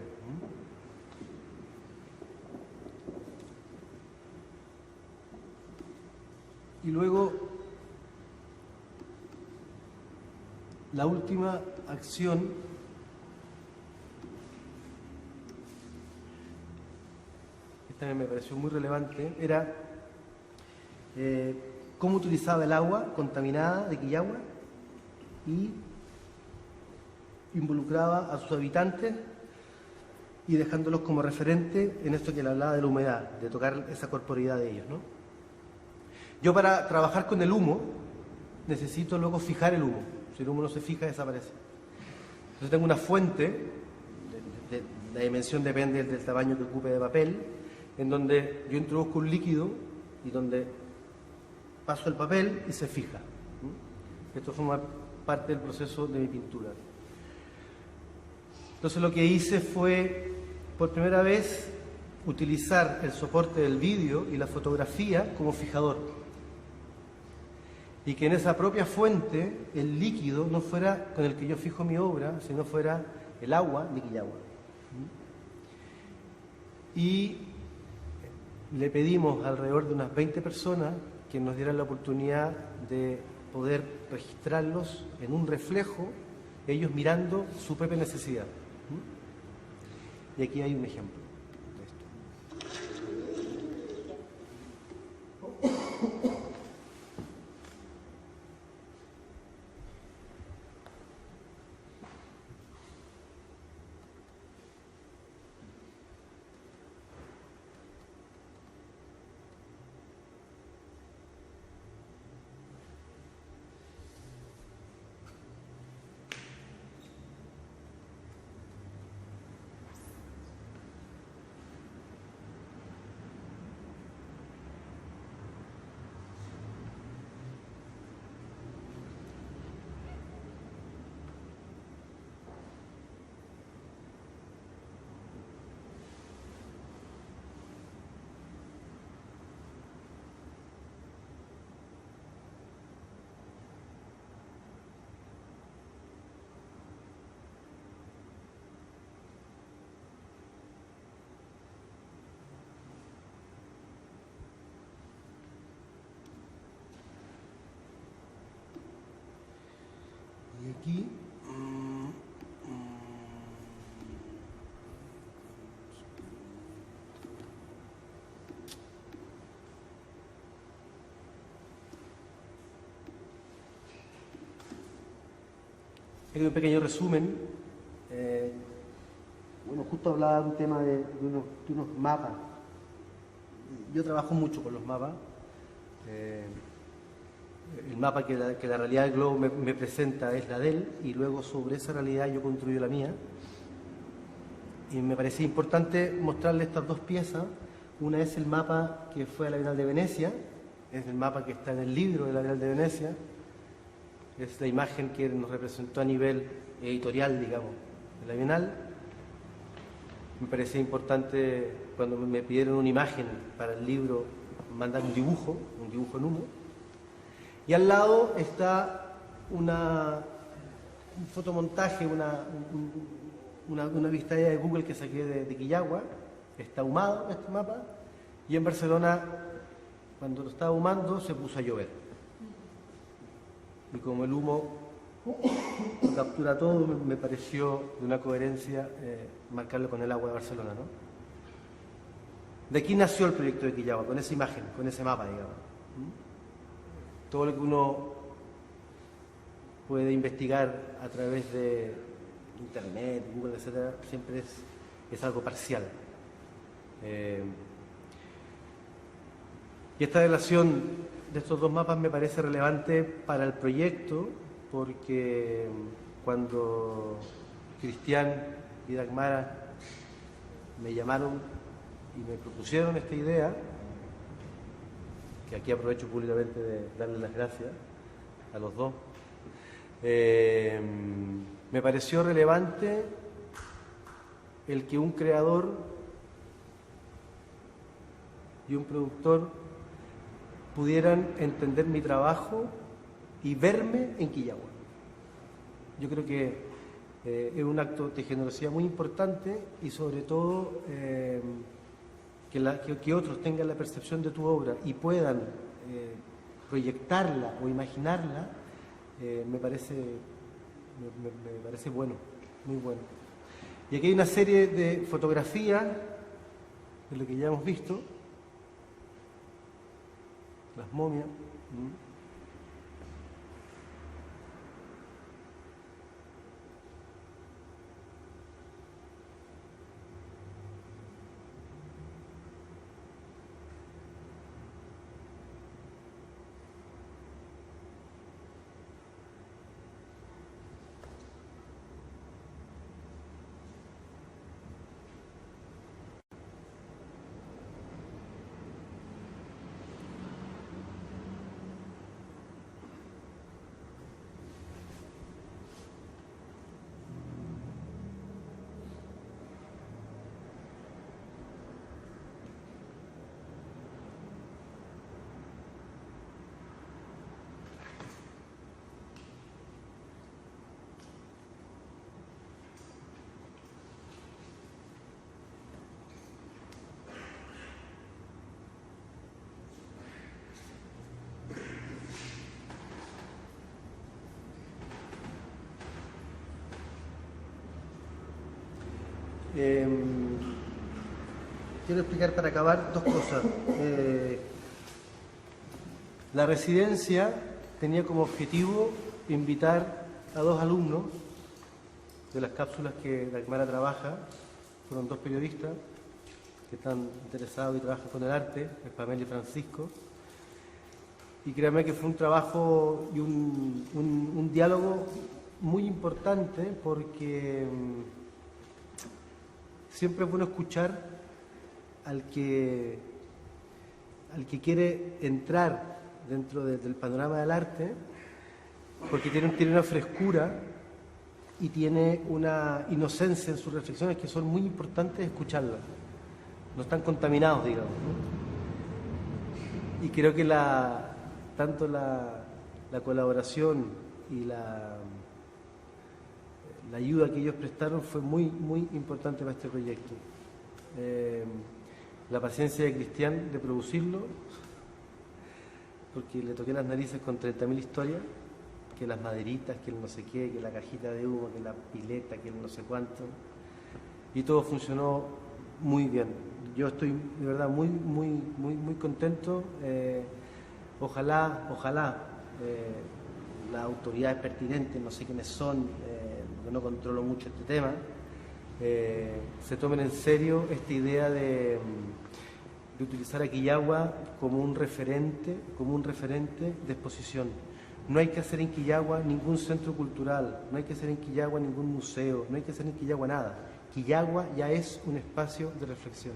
Y luego, la última acción esta me pareció muy relevante, era cómo utilizaba el agua contaminada de Quillagua y involucraba a sus habitantes y dejándolos como referente en esto que le hablaba de la humedad, de tocar esa corporeidad de ellos, ¿no? Yo para trabajar con el humo necesito luego fijar el humo. Si el humo no se fija, desaparece. Entonces tengo una fuente, la dimensión depende del tamaño que ocupe de papel, en donde yo introduzco un líquido y donde paso el papel y se fija. Esto forma parte del proceso de mi pintura. Entonces lo que hice fue, por primera vez, utilizar el soporte del vídeo y la fotografía como fijador. Y que en esa propia fuente el líquido no fuera con el que yo fijo mi obra, sino fuera el agua de Quillagua. Y le pedimos alrededor de unas 20 personas que nos dieran la oportunidad de poder registrarlos en un reflejo, ellos mirando su propia necesidad. Y aquí hay un ejemplo de esto. Y aquí hay un pequeño resumen. Bueno, justo hablaba de un tema de unos mapas. Yo trabajo mucho con los mapas. El mapa que la realidad del globo me presenta es la de él, y luego sobre esa realidad yo construyo la mía. Y me parecía importante mostrarle estas dos piezas. Una es el mapa que fue a la Bienal de Venecia, es el mapa que está en el libro de la Bienal de Venecia, es la imagen que nos representó a nivel editorial, digamos, de la Bienal. Me parecía importante, cuando me pidieron una imagen para el libro, mandar un dibujo en humo. Y al lado está un fotomontaje, una vista de Google que saqué de Quillagua. Está ahumado este mapa, y en Barcelona, cuando lo estaba ahumando, se puso a llover. Y como el humo lo captura todo, me pareció de una coherencia marcarlo con el agua de Barcelona, ¿no? De aquí nació el proyecto de Quillagua, con esa imagen, con ese mapa, digamos. Todo lo que uno puede investigar a través de Internet, Google, etcétera, siempre es algo parcial. Y esta relación de estos dos mapas me parece relevante para el proyecto, porque cuando Cristian y Dagmara me llamaron y me propusieron esta idea, que aquí aprovecho públicamente de darles las gracias a los dos, me pareció relevante el que un creador y un productor pudieran entender mi trabajo y verme en Quillagua. Yo creo que Es un acto de generosidad muy importante y sobre todo que otros tengan la percepción de tu obra y puedan proyectarla o imaginarla, me parece bueno, muy bueno. Y aquí hay una serie de fotografías de lo que ya hemos visto, las momias. Quiero explicar para acabar dos cosas. La residencia tenía como objetivo invitar a dos alumnos de las cápsulas que la Aymara trabaja. Fueron dos periodistas que están interesados y trabajan con el arte, es Pamela y Francisco. Y créanme que fue un trabajo y un diálogo muy importante porque siempre es bueno escuchar al que quiere entrar dentro del panorama del arte, porque tiene una frescura y tiene una inocencia en sus reflexiones que son muy importantes escucharlas. No están contaminados, digamos, ¿no? Y creo que tanto la colaboración y la ayuda que ellos prestaron fue muy, muy importante para este proyecto. La paciencia de Cristian de producirlo, porque le toqué las narices con 30.000 historias, que las maderitas, que el no sé qué, que la cajita de humo, que la pileta, que el no sé cuánto, y todo funcionó muy bien. Yo estoy de verdad muy, muy, muy, muy contento. Ojalá las autoridades pertinentes, no sé quiénes son, porque no controlo mucho este tema, se tomen en serio esta idea de utilizar a Quillagua como un referente de exposición. No hay que hacer en Quillagua ningún centro cultural, no hay que hacer en Quillagua ningún museo, no hay que hacer en Quillagua nada. Quillagua ya es un espacio de reflexión.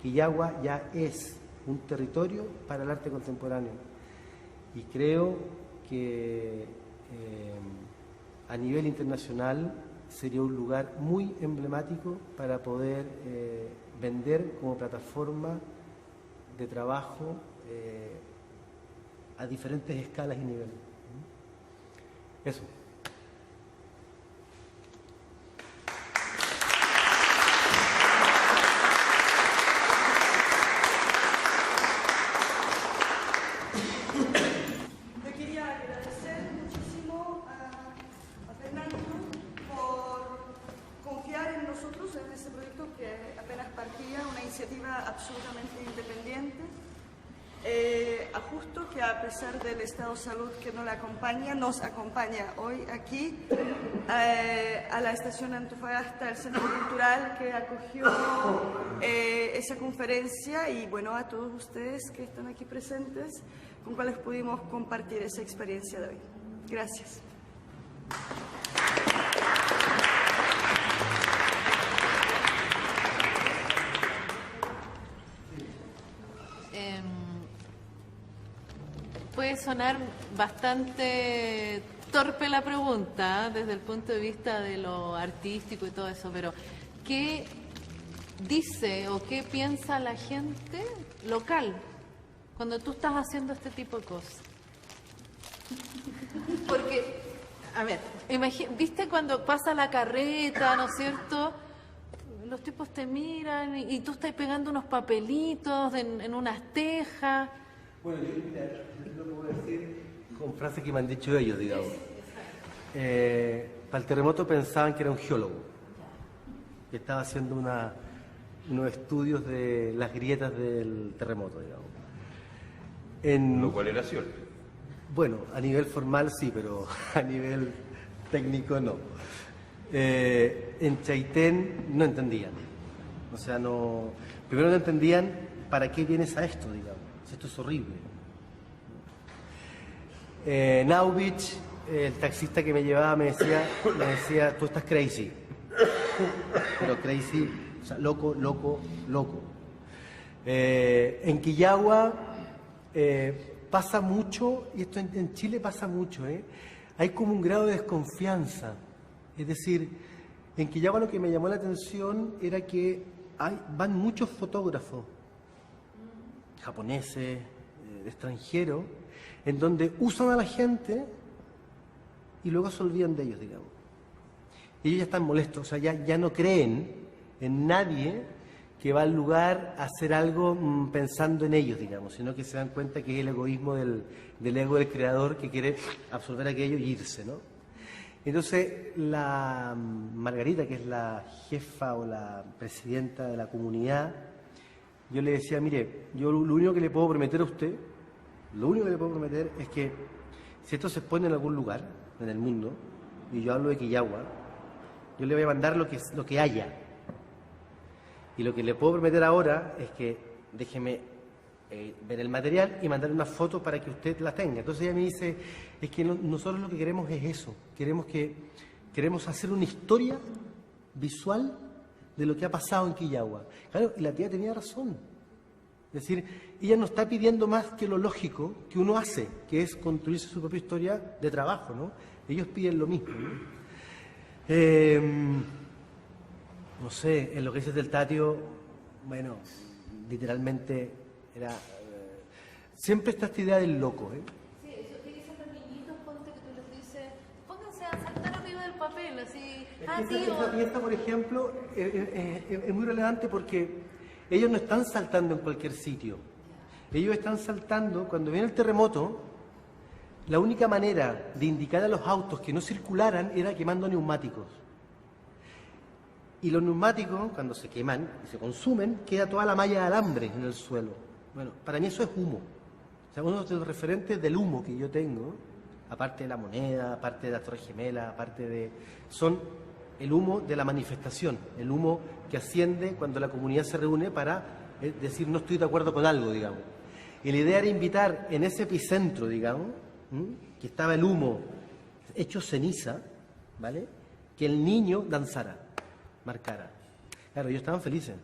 Quillagua ya es un territorio para el arte contemporáneo. Y creo que a nivel internacional sería un lugar muy emblemático para poder vender como plataforma de trabajo a diferentes escalas y niveles. Eso. Le quería agradecer muchísimo a Fernando por confiar en nosotros, en este proyecto que apenas partía, una iniciativa absolutamente independiente. A Justo, que a pesar del estado de salud que no le acompaña, nos acompaña hoy aquí, a la estación Antofagasta, el Centro Cultural que acogió esa conferencia, y bueno, a todos ustedes que están aquí presentes, con cuales pudimos compartir esa experiencia de hoy. Gracias. Puede sonar bastante torpe la pregunta, desde el punto de vista de lo artístico y todo eso, pero ¿qué dice o qué piensa la gente local cuando tú estás haciendo este tipo de cosas? Porque A ver, ¿viste cuando pasa la carreta, ¿no es cierto? Los tipos te miran y tú estás pegando unos papelitos en unas tejas. Bueno, yo lo puedo decir con frases que me han dicho ellos, digamos. Para el terremoto pensaban que era un geólogo, que estaba haciendo unos estudios de las grietas del terremoto, digamos. Lo cual era cierto. Bueno, a nivel formal sí, pero a nivel técnico no. En Chaitén no entendían. O sea, no. Primero no entendían para qué vienes a esto, digamos. Esto es horrible. En Auschwitz, el taxista que me llevaba me decía, tú estás crazy. Pero crazy, o sea, loco. En Quillagua pasa mucho, y esto en Chile pasa mucho, hay como un grado de desconfianza. Es decir, en Quillagua lo que me llamó la atención era que van muchos fotógrafos japoneses, extranjeros, en donde usan a la gente y luego se olvidan de ellos, digamos. Y ellos ya están molestos, o sea, ya no creen en nadie que va al lugar a hacer algo pensando en ellos, digamos, sino que se dan cuenta que es el egoísmo del ego del creador que quiere absorber aquello y irse, ¿no? Entonces, la Margarita, que es la jefa o la presidenta de la comunidad, yo le decía, mire, yo lo único que le puedo prometer a usted, es que si esto se expone en algún lugar en el mundo, y yo hablo de Quillagua, yo le voy a mandar lo que haya. Y lo que le puedo prometer ahora es que déjeme ver el material y mandarle una foto para que usted la tenga. Entonces ella me dice, es que nosotros lo que queremos es eso, queremos hacer una historia visual de lo que ha pasado en Quillagua. Claro, y la tía tenía razón. Es decir, ella no está pidiendo más que lo lógico que uno hace, que es construirse su propia historia de trabajo, ¿no? Ellos piden lo mismo, ¿no? No sé, en lo que dices del Tatio, bueno, literalmente era... siempre está esta idea del loco, ¿eh? Sí, eso que dicen los niñitos, ponte que tú les dices, pónganse a saltar arriba del papel, así... Esa pieza, por ejemplo, es muy relevante porque ellos no están saltando en cualquier sitio. Ellos están saltando, cuando viene el terremoto, la única manera de indicar a los autos que no circularan era quemando neumáticos. Y los neumáticos, cuando se queman y se consumen, queda toda la malla de alambre en el suelo. Bueno, para mí eso es humo. O sea, uno de los referentes del humo que yo tengo, aparte de la moneda, aparte de la Torre Gemela, son el humo de la manifestación, el humo que asciende cuando la comunidad se reúne para decir no estoy de acuerdo con algo, digamos. Y la idea era invitar en ese epicentro, digamos, que estaba el humo hecho ceniza, ¿vale? Que el niño danzara, marcara. Claro, ellos estaban felices,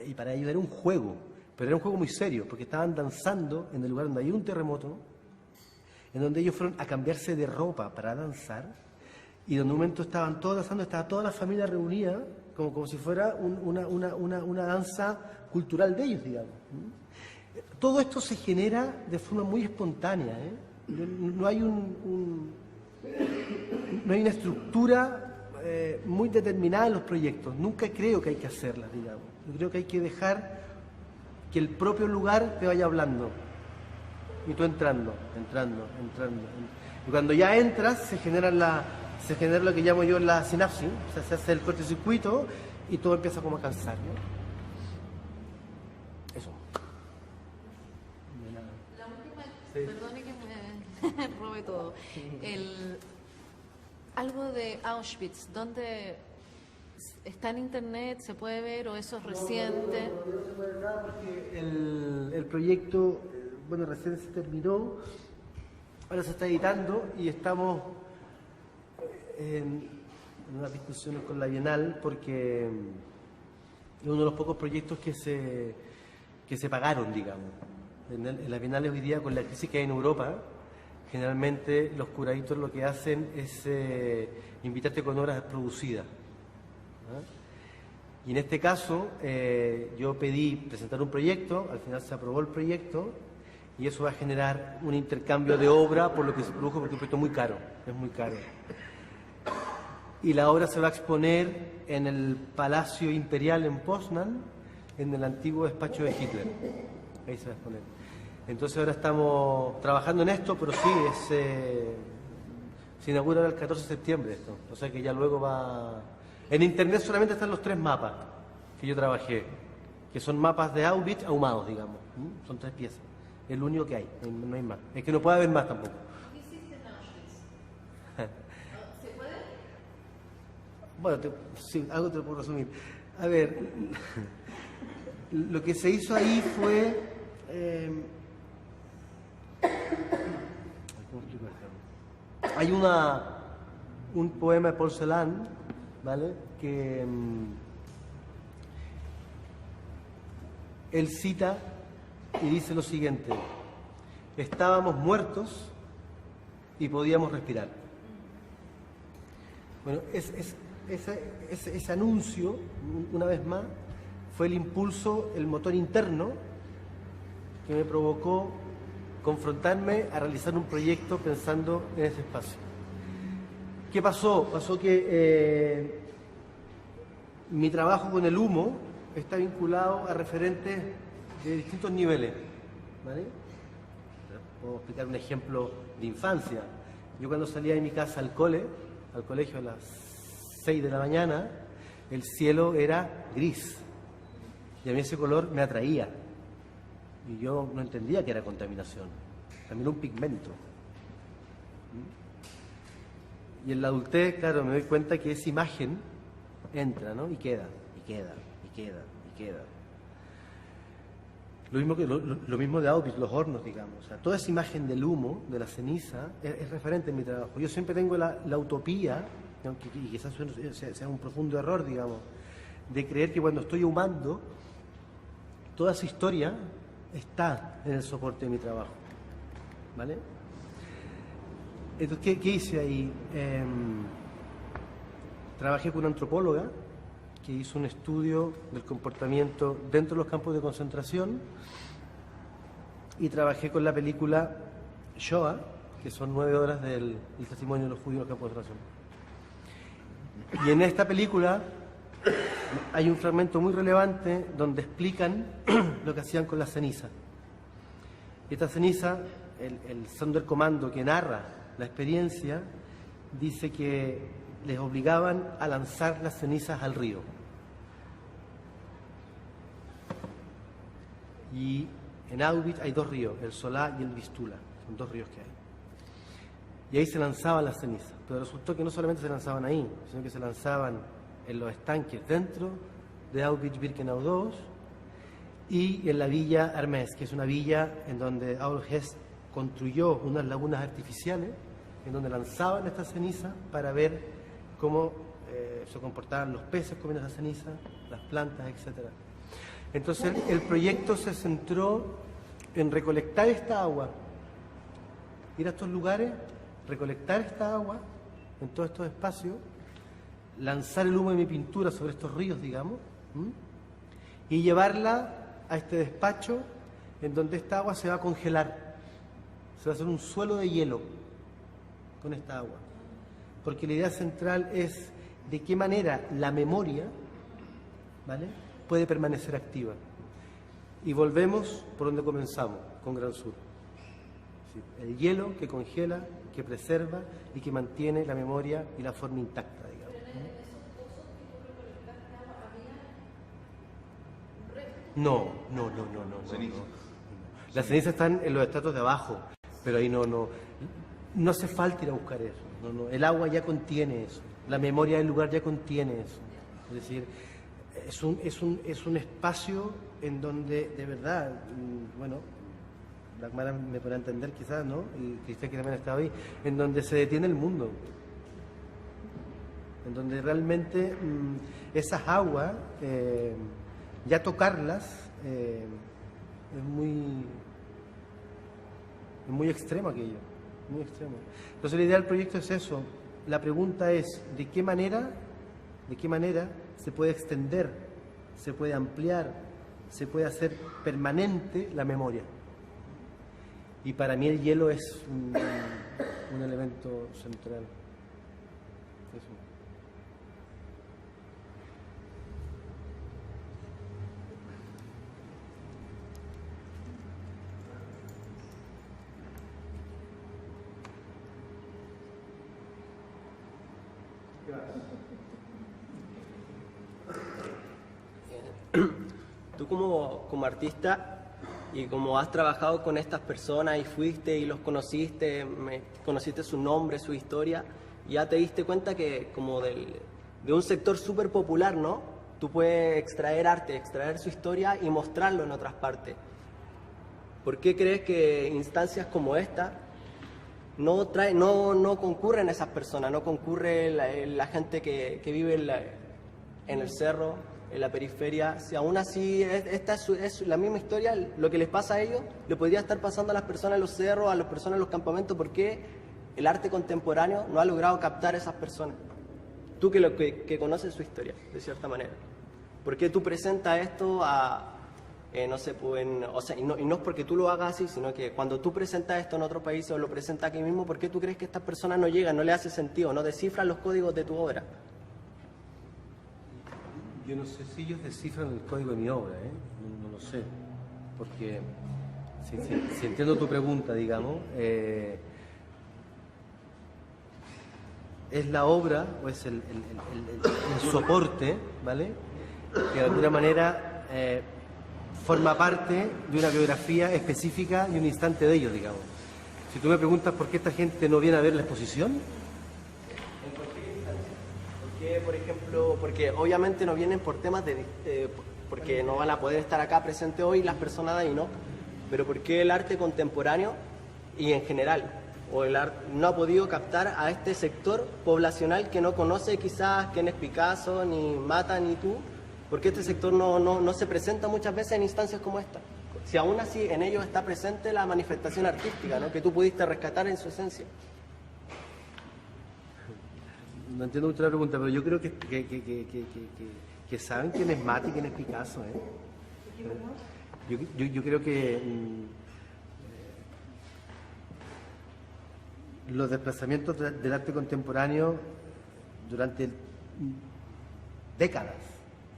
y para ellos era un juego, pero era un juego muy serio, porque estaban danzando en el lugar donde hay un terremoto, en donde ellos fueron a cambiarse de ropa para danzar, y en un momento estaban todos danzando, estaba toda la familia reunida, como si fuera una danza cultural de ellos, digamos. Todo esto se genera de forma muy espontánea, ¿eh? No hay no hay una estructura muy determinada en los proyectos. Nunca creo que hay que hacerlas, digamos. Yo creo que hay que dejar que el propio lugar te vaya hablando. Y tú entrando. Y cuando ya entras, se genera lo que llamo yo la sinapsis, o sea, se hace el cortocircuito y todo empieza como a cansar, ¿no? Eso. La última, perdone que me robe todo. Algo de Auschwitz, ¿dónde está en internet? ¿Se puede ver o eso es reciente? No se puede ver porque el proyecto, bueno, recién se terminó, ahora se está editando y estamos en unas discusiones con la Bienal porque es uno de los pocos proyectos que se pagaron, digamos. En la Bienal hoy día, con la crisis que hay en Europa, generalmente los curaditos lo que hacen es invitarte con horas producidas, ¿no? Y en este caso yo pedí presentar un proyecto, al final se aprobó el proyecto y eso va a generar un intercambio de obra por lo que se produjo, porque es un proyecto muy caro, es muy caro. Y la obra se va a exponer en el Palacio Imperial en Poznan, en el antiguo despacho de Hitler. Ahí se va a exponer. Entonces ahora estamos trabajando en esto, pero sí, se inaugura el 14 de septiembre esto. O sea que ya luego va... En internet solamente están los 3 mapas que yo trabajé, que son mapas de Auschwitz ahumados, digamos. Son 3 piezas. Es lo único que hay, no hay más. Es que no puede haber más tampoco. ¿Qué hiciste en Auschwitz? ¿Se puede? Bueno, sí, algo te lo puedo resumir. A ver, lo que se hizo ahí fue... ¿cómo explico esto? Hay un poema de Paul Celan, ¿vale? Que él cita y dice lo siguiente: estábamos muertos y podíamos respirar. Bueno, ese anuncio, una vez más, fue el impulso, el motor interno que me provocó confrontarme a realizar un proyecto pensando en ese espacio. ¿Qué pasó? Pasó que mi trabajo con el humo está vinculado a referentes de distintos niveles, ¿vale? Puedo explicar un ejemplo de infancia. Yo cuando salía de mi casa al colegio a las 6 de la mañana, el cielo era gris y a mí ese color me atraía y yo no entendía que era contaminación, también era un pigmento. Y en la adultez, claro, me doy cuenta que esa imagen entra, ¿no? Y queda, y queda, y queda, y queda. Lo mismo de Auschwitz, los hornos, digamos. O sea, toda esa imagen del humo, de la ceniza, es referente en mi trabajo. Yo siempre tengo la utopía, y quizás sea un profundo error, digamos, de creer que cuando estoy humando, toda esa historia está en el soporte de mi trabajo, ¿vale? Entonces, ¿qué hice ahí? Trabajé con una antropóloga que hizo un estudio del comportamiento dentro de los campos de concentración y trabajé con la película Shoah, que son 9 horas del testimonio de los judíos en los campos de concentración. Y en esta película hay un fragmento muy relevante donde explican lo que hacían con la ceniza. Esta ceniza, el Sonderkommando que narra la experiencia, dice que les obligaban a lanzar las cenizas al río. Y en Auschwitz hay 2 ríos, el Solá y el Vistula, son 2 ríos que hay. Y ahí se lanzaban las cenizas, pero resultó que no solamente se lanzaban ahí, sino que se lanzaban en los estanques dentro de Auschwitz-Birkenau II y en la villa Hermes, que es una villa en donde Adolf Hess construyó unas lagunas artificiales en donde lanzaban esta ceniza para ver cómo se comportaban los peces comiendo esa ceniza, las plantas, etc. Entonces el proyecto se centró en recolectar esta agua, ir a estos lugares, recolectar esta agua en todos estos espacios, lanzar el humo de mi pintura sobre estos ríos, digamos, y llevarla a este despacho en donde esta agua se va a congelar, se va a hacer un suelo de hielo con esta agua. Porque la idea central es de qué manera la memoria, ¿vale?, puede permanecer activa. Y volvemos por donde comenzamos, con Gran Sur. ¿Sí? El hielo que congela, que preserva y que mantiene la memoria y la forma intacta, digamos. No. Las cenizas están en los estratos de abajo, pero ahí no hace falta ir a buscar eso. El agua ya contiene eso, la memoria del lugar ya contiene eso. Es decir, es un espacio en donde, de verdad, bueno, Dagmara me podrá entender quizás, ¿no? Y Cristian, que también ha estado ahí, en donde se detiene el mundo. En donde realmente esas aguas, ya tocarlas, es muy extremo aquello, muy extremo. Entonces la idea del proyecto es eso. La pregunta es, ¿de qué manera se puede extender, se puede ampliar, se puede hacer permanente la memoria? Y para mí el hielo es un elemento central. Eso. Tú como artista y como has trabajado con estas personas y fuiste y los conociste, conociste su nombre, su historia, ya te diste cuenta que como de un sector súper popular, ¿no? Tú puedes extraer arte, extraer su historia y mostrarlo en otras partes. ¿Por qué crees que instancias como esta no concurren esas personas, no concurre la gente que vive en el cerro, en la periferia? Si aún así esta es la misma historia, lo que les pasa a ellos le podría estar pasando a las personas en los cerros, a las personas en los campamentos. ¿Por qué el arte contemporáneo no ha logrado captar a esas personas? Tú que conoces su historia, de cierta manera. ¿Por qué tú presentas esto a... no sé, pues, y no es porque tú lo hagas así, sino que cuando tú presentas esto en otro país o lo presentas aquí mismo, ¿por qué tú crees que estas personas no llegan, no le hace sentido, no descifran los códigos de tu obra? Yo no sé si ellos descifran el código de mi obra, no lo sé, porque si entiendo tu pregunta, digamos, es la obra o es el soporte, ¿vale?, que de alguna manera forma parte de una biografía específica y un instante de ellos, digamos. Si tú me preguntas por qué esta gente no viene a ver la exposición... ¿En cualquier instancia? Porque, por ejemplo, porque obviamente no vienen por temas porque no van a poder estar acá presentes hoy las personas de ahí, ¿no? Pero ¿por qué el arte contemporáneo y en general, o el arte, no ha podido captar a este sector poblacional que no conoce quizás quién es Picasso, ni Mata, ni tú? ¿Por qué este sector no se presenta muchas veces en instancias como esta? Si aún así en ellos está presente la manifestación artística, ¿no?, que tú pudiste rescatar en su esencia. No entiendo mucho la pregunta, pero yo creo que saben quién es Mata y quién es Picasso, Yo creo que los desplazamientos del arte contemporáneo durante décadas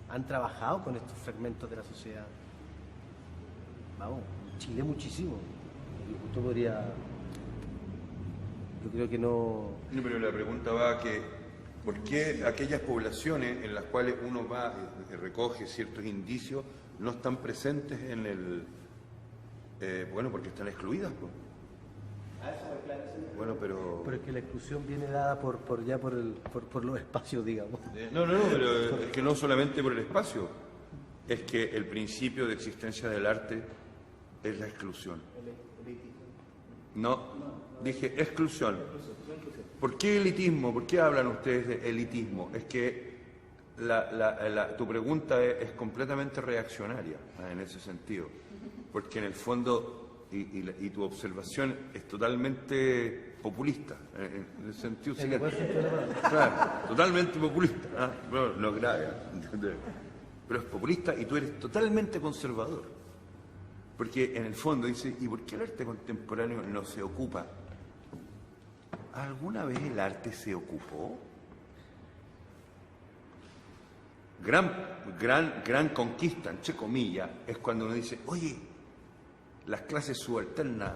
han trabajado con estos fragmentos de la sociedad. Vamos, Chile muchísimo. Yo creo que no... No, pero la pregunta va a que, ¿por qué aquellas poblaciones en las cuales uno va y recoge ciertos indicios no están presentes en el... bueno, porque están excluidas, pues. Bueno, pero es que la exclusión viene dada por los espacios, digamos. No, pero es que no solamente por el espacio, es que el principio de existencia del arte es la exclusión. No, dije exclusión. ¿Por qué elitismo? ¿Por qué hablan ustedes de elitismo? Es que tu pregunta es completamente reaccionaria en ese sentido, porque en el fondo... Y tu observación es totalmente populista, en el sentido siguiente. Claro, totalmente populista. Bueno, no es grave, pero es populista y tú eres totalmente conservador. Porque en el fondo dice, ¿y por qué el arte contemporáneo no se ocupa? ¿Alguna vez el arte se ocupó? Gran conquista, entre comillas, es cuando uno dice, oye, las clases subalternas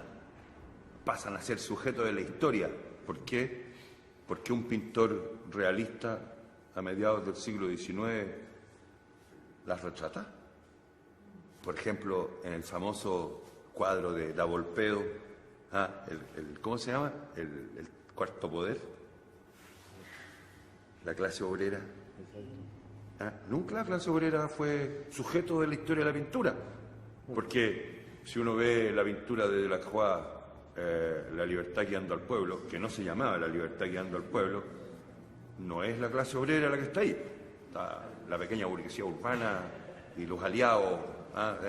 pasan a ser sujetos de la historia. ¿Por qué? Porque un pintor realista a mediados del siglo XIX las retrata. Por ejemplo, en el famoso cuadro de Da Volpedo, ¿cómo se llama? El cuarto poder. La clase obrera. Nunca la clase obrera fue sujeto de la historia de la pintura, porque si uno ve la pintura de Delacroix, La libertad guiando al pueblo, que no se llamaba La libertad guiando al pueblo, no es la clase obrera la que está ahí. Está la pequeña burguesía urbana y los aliados,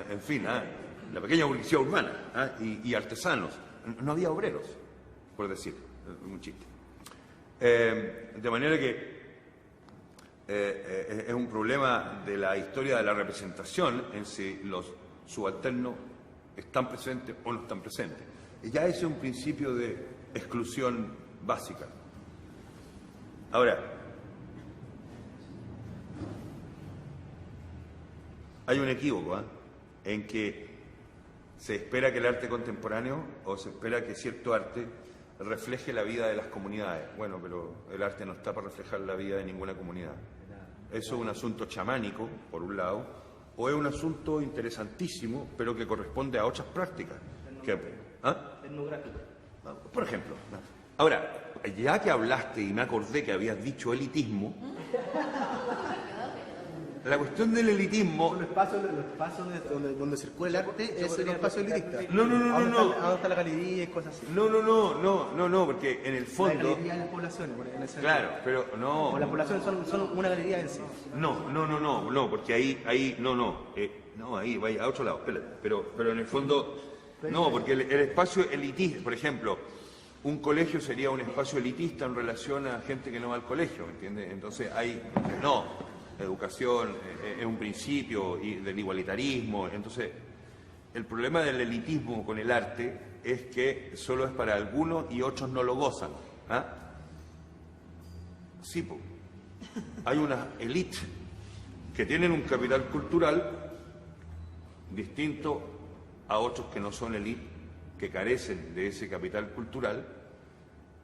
en fin, la pequeña burguesía urbana y artesanos. No había obreros, por decir, un chiste. De manera que es un problema de la historia de la representación en si los subalternos están presentes o no están presentes. Ya ese es un principio de exclusión básica. Ahora, hay un equívoco, en que se espera que el arte contemporáneo o se espera que cierto arte refleje la vida de las comunidades. Bueno, pero el arte no está para reflejar la vida de ninguna comunidad. Eso es un asunto chamánico, por un lado, o es un asunto interesantísimo, pero que corresponde a otras prácticas. Etnográfico. Por ejemplo. Ahora, ya que hablaste y me acordé que habías dicho elitismo, la cuestión del elitismo... Los espacios donde circula el arte es el espacio elitista. No. ¿Dónde está la galería y cosas así? No, porque en el fondo... La galería de las poblaciones, en ese claro, pero no... O las poblaciones son una galería en sí. No, porque ahí ahí vaya a otro lado, pero en el fondo... No, porque el espacio elitista, por ejemplo, un colegio sería un espacio elitista en relación a gente que no va al colegio, ¿me entiendes? Entonces hay... No... Educación es un principio del igualitarismo. Entonces, el problema del elitismo con el arte es que solo es para algunos y otros no lo gozan. Sí, hay una élite que tienen un capital cultural distinto a otros que no son élite, que carecen de ese capital cultural,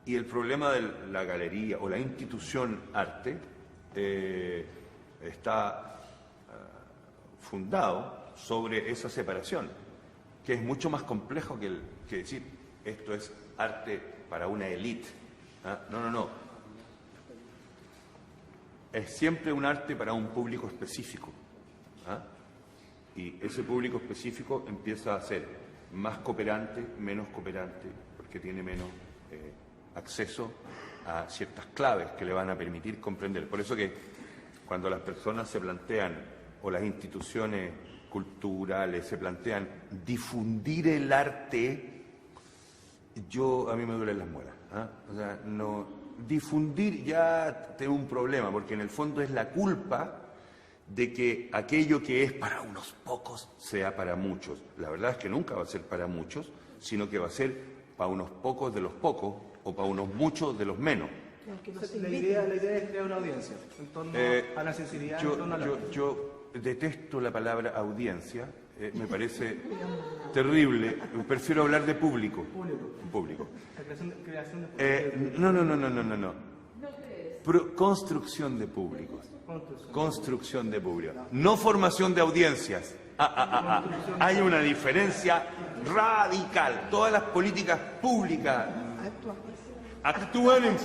y el problema de la galería o la institución arte está fundado sobre esa separación, que es mucho más complejo que decir esto es arte para una élite. No. Es siempre un arte para un público específico. Y ese público específico empieza a ser más cooperante, menos cooperante, porque tiene menos acceso a ciertas claves que le van a permitir comprender. Por eso que cuando las personas se plantean, o las instituciones culturales se plantean difundir el arte, a mí me duelen las muelas. O sea, no, difundir ya tengo un problema, porque en el fondo es la culpa de que aquello que es para unos pocos sea para muchos. La verdad es que nunca va a ser para muchos, sino que va a ser para unos pocos de los pocos, o para unos muchos de los menos. La idea es crear una audiencia en torno a la sensibilidad, en torno al arte. Yo detesto la palabra audiencia, me parece terrible. Prefiero hablar de público. Público. Creación de No. Construcción de públicos. Construcción de públicos. No formación de audiencias. Hay una diferencia radical. Todas las políticas públicas actúan en...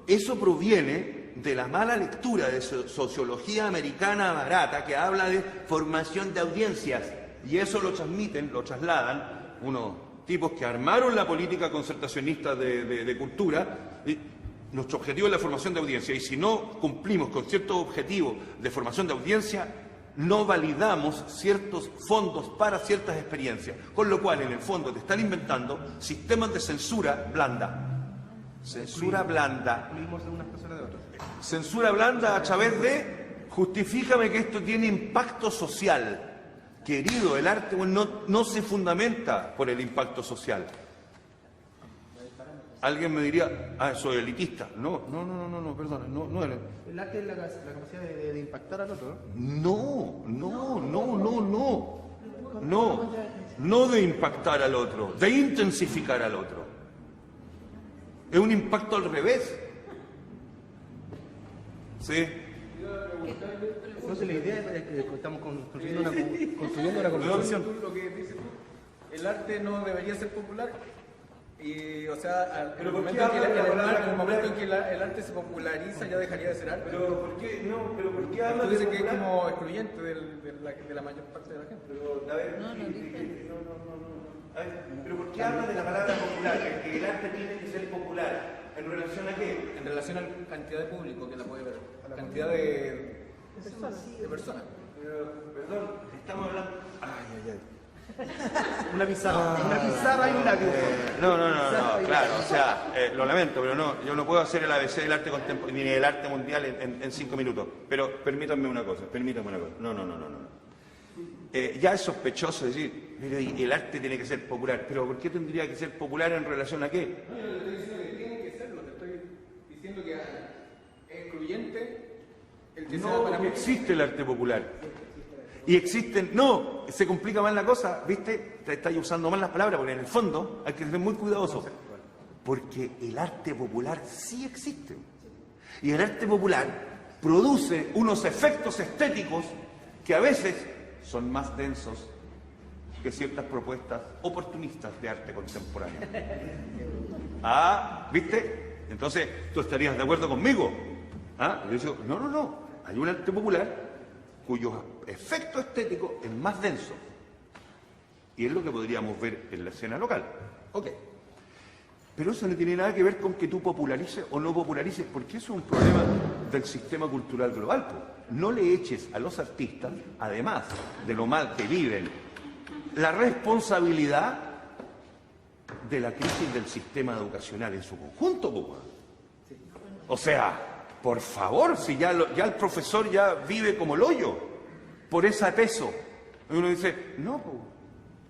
Eso proviene de la mala lectura de sociología americana barata que habla de formación de audiencias, y eso lo trasladan unos tipos que armaron la política concertacionista de cultura. Y nuestro objetivo es la formación de audiencia, y si no cumplimos con ciertos objetivos de formación de audiencia, no validamos ciertos fondos para ciertas experiencias, con lo cual en el fondo te están inventando sistemas de censura blanda. Censura blanda. Censura blanda a través de justifícame que esto tiene impacto social. Querido, el arte no se fundamenta por el impacto social. Alguien me diría, soy elitista. No, perdona, no es. El arte es la capacidad de impactar al otro, No de impactar al otro, de intensificar al otro. Es un impacto al revés. ¿Sí? Entonces la idea es que estamos construyendo una conversación. Lo que dices tú, el arte no debería ser popular. Y, o sea, en el momento en que el arte se populariza ya dejaría de ser arte. Pero ¿por qué hablas Tú de dices que es popular? como excluyente de la mayor parte de la gente. Pero, a ver, A ver, pero ¿por qué hablas de la palabra popular? Que el arte tiene que ser popular. ¿En relación a qué? En relación a la cantidad de público que la puede ver, a la cantidad de personas. Perdón, estamos hablando... Una pizarra y un lápiz. No, claro, o sea, lo lamento, pero yo no puedo hacer el ABC del arte contemporáneo ni del arte mundial en 5 minutos. Pero permítanme una cosa. No. Ya es sospechoso decir, pero el arte tiene que ser popular. ¿Pero por qué tendría que ser popular en relación a qué? No, yo te estoy diciendo que tiene que serlo, te estoy diciendo que es excluyente el que sea No, para porque existe el arte popular. Y existen... No, se complica más la cosa, ¿viste? Te estáis usando mal las palabras, porque en el fondo hay que ser muy cuidadoso. Porque el arte popular sí existe. Y el arte popular produce unos efectos estéticos que a veces son más densos que ciertas propuestas oportunistas de arte contemporáneo. Ah, ¿viste? Entonces, ¿tú estarías de acuerdo conmigo? ¿Ah? Yo digo, no. Hay un arte popular cuyo efecto estético es más denso. Y es lo que podríamos ver en la escena local. Ok. Pero eso no tiene nada que ver con que tú popularices o no popularices, porque eso es un problema del sistema cultural global. No le eches a los artistas, además de lo mal que viven, la responsabilidad de la crisis del sistema educacional en su conjunto, po. O sea, por favor, si ya el profesor ya vive como el hoyo, por ese peso. Y uno dice, no, po.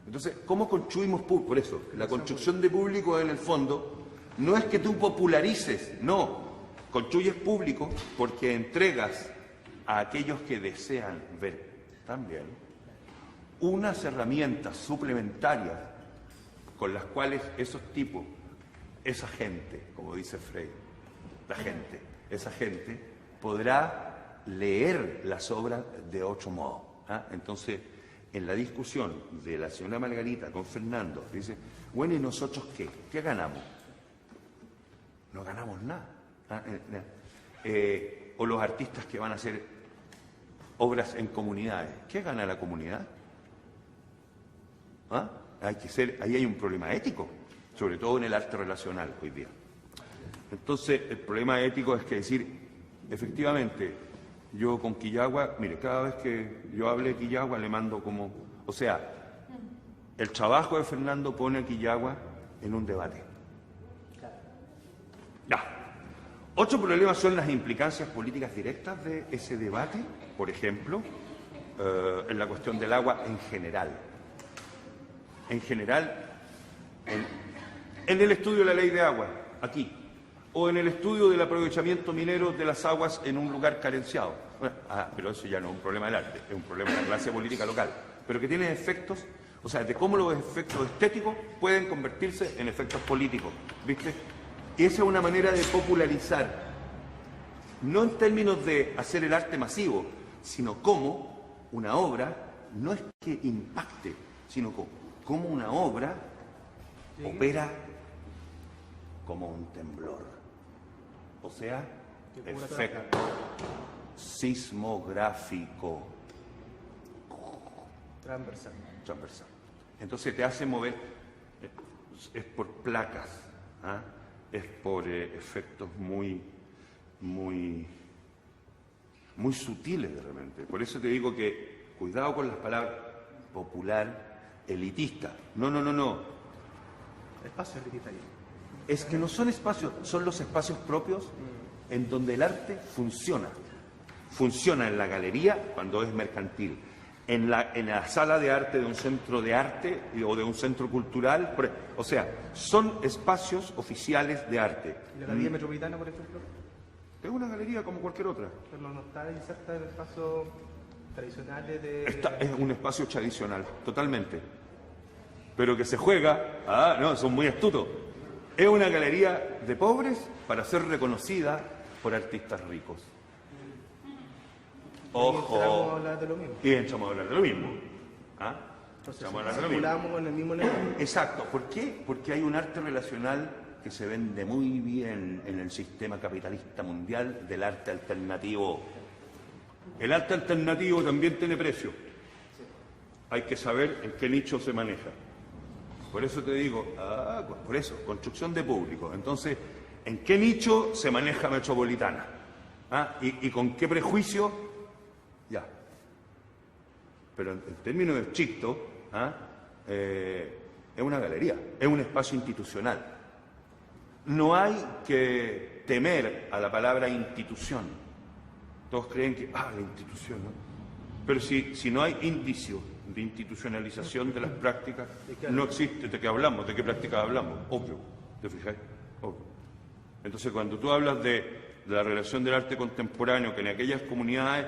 Entonces, ¿cómo construimos público? Por eso, la construcción de público en el fondo no es que tú popularices, no. Construyes público porque entregas a aquellos que desean ver también unas herramientas suplementarias con las cuales esos tipos, esa gente, como dice Freire, esa gente podrá leer las obras de otro modo. ¿Ah? Entonces, en la discusión de la señora Margarita con Fernando, dice, bueno, ¿y nosotros qué? ¿Qué ganamos? No ganamos nada. ¿Ah? O los artistas que van a hacer obras en comunidades, ¿qué gana la comunidad? ¿Ah? Ahí hay un problema ético, sobre todo en el arte relacional hoy día. Entonces, el problema ético es que decir, efectivamente, yo con Quillagua, mire, cada vez que yo hable de Quillagua le mando como... O sea, el trabajo de Fernando pone a Quillagua en un debate. Ya. Otro problema son las implicancias políticas directas de ese debate, por ejemplo, en la cuestión del agua en general. En general, en el estudio de la ley de agua, aquí, o en el estudio del aprovechamiento minero de las aguas en un lugar carenciado. Bueno, pero eso ya no es un problema del arte, es un problema de la clase política local, pero que tiene efectos, o sea, de cómo los efectos estéticos pueden convertirse en efectos políticos, ¿viste? Y esa es una manera de popularizar, no en términos de hacer el arte masivo, sino cómo una obra no es que impacte, sino cómo una obra opera como un temblor. O sea, efecto sismográfico Transversal. Entonces te hace mover, es por placas, ¿ah? Es por efectos muy sutiles de repente. Por eso te digo que cuidado con las palabras popular, elitista. No. Espacio elititario. Es que no son espacios, son los espacios propios en donde el arte funciona. Funciona en la galería cuando es mercantil, en la sala de arte de un centro de arte o de un centro cultural. O sea, son espacios oficiales de arte. ¿Y la Galería Metropolitana, por ejemplo? Es una galería como cualquier otra. Pero no está inserta en espacios tradicionales de... Es un espacio tradicional, totalmente. Pero que se juega, no, son muy astutos. Es una galería de pobres para ser reconocida por artistas ricos. Ojo. Y entramos a hablar de lo mismo. Y entramos a hablar de lo mismo. Entonces, Entramos a hablar de lo mismo. circulamos en el mismo negocio. Exacto. ¿Por qué? Porque hay un arte relacional que se vende muy bien en el sistema capitalista mundial del arte alternativo. El arte alternativo también tiene precio. Hay que saber en qué nicho se maneja. Por eso te digo, por eso, construcción de público. Entonces, ¿en qué nicho se maneja Metropolitana? ¿Y con qué prejuicio? Ya. Pero en términos estrictos, es una galería, es un espacio institucional. No hay que temer a la palabra institución. Todos creen que, la institución, ¿no? Pero si no hay indicio de institucionalización de las prácticas, no existe. ¿De qué hablamos? ¿De qué prácticas hablamos? Obvio. ¿Te fijáis? Obvio. Entonces, cuando tú hablas de la relación del arte contemporáneo, que en aquellas comunidades,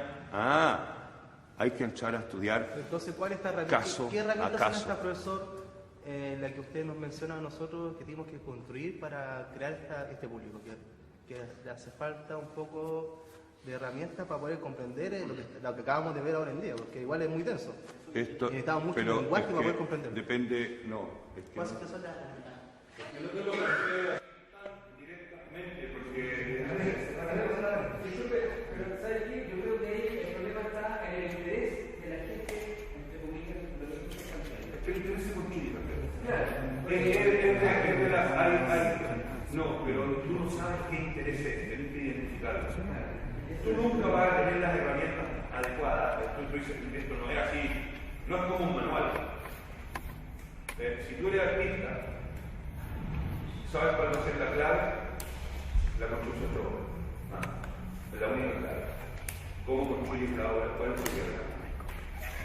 hay que entrar a estudiar. Entonces, ¿cuál es esta herramienta? ¿Qué herramientas son estas, profesor, la que usted nos menciona a nosotros que tenemos que construir para crear este público? Que le hace falta un poco de herramientas para poder comprender lo que acabamos de ver ahora en día, porque igual es muy denso. Necesitamos mucho lenguaje para poder comprender. Depende, no. Es que ¿Cuáles son las yo no te lo planteo directamente, porque... Pero, ¿sabes qué? Yo creo que ahí el problema está en el interés de la gente, entre comillas, de los que están. El interés se construye. Claro. No, pero tú no sabes qué interés es, tienes que identificarlo. Tú nunca vas a tener las herramientas adecuadas. Tú dices, esto no es así, no es como un manual. Si tú eres artista, ¿sabes cuál va a ser la clave? La construcción de obra. Es la única clave. ¿Cómo construyes la obra? ¿Cuál es tu clave?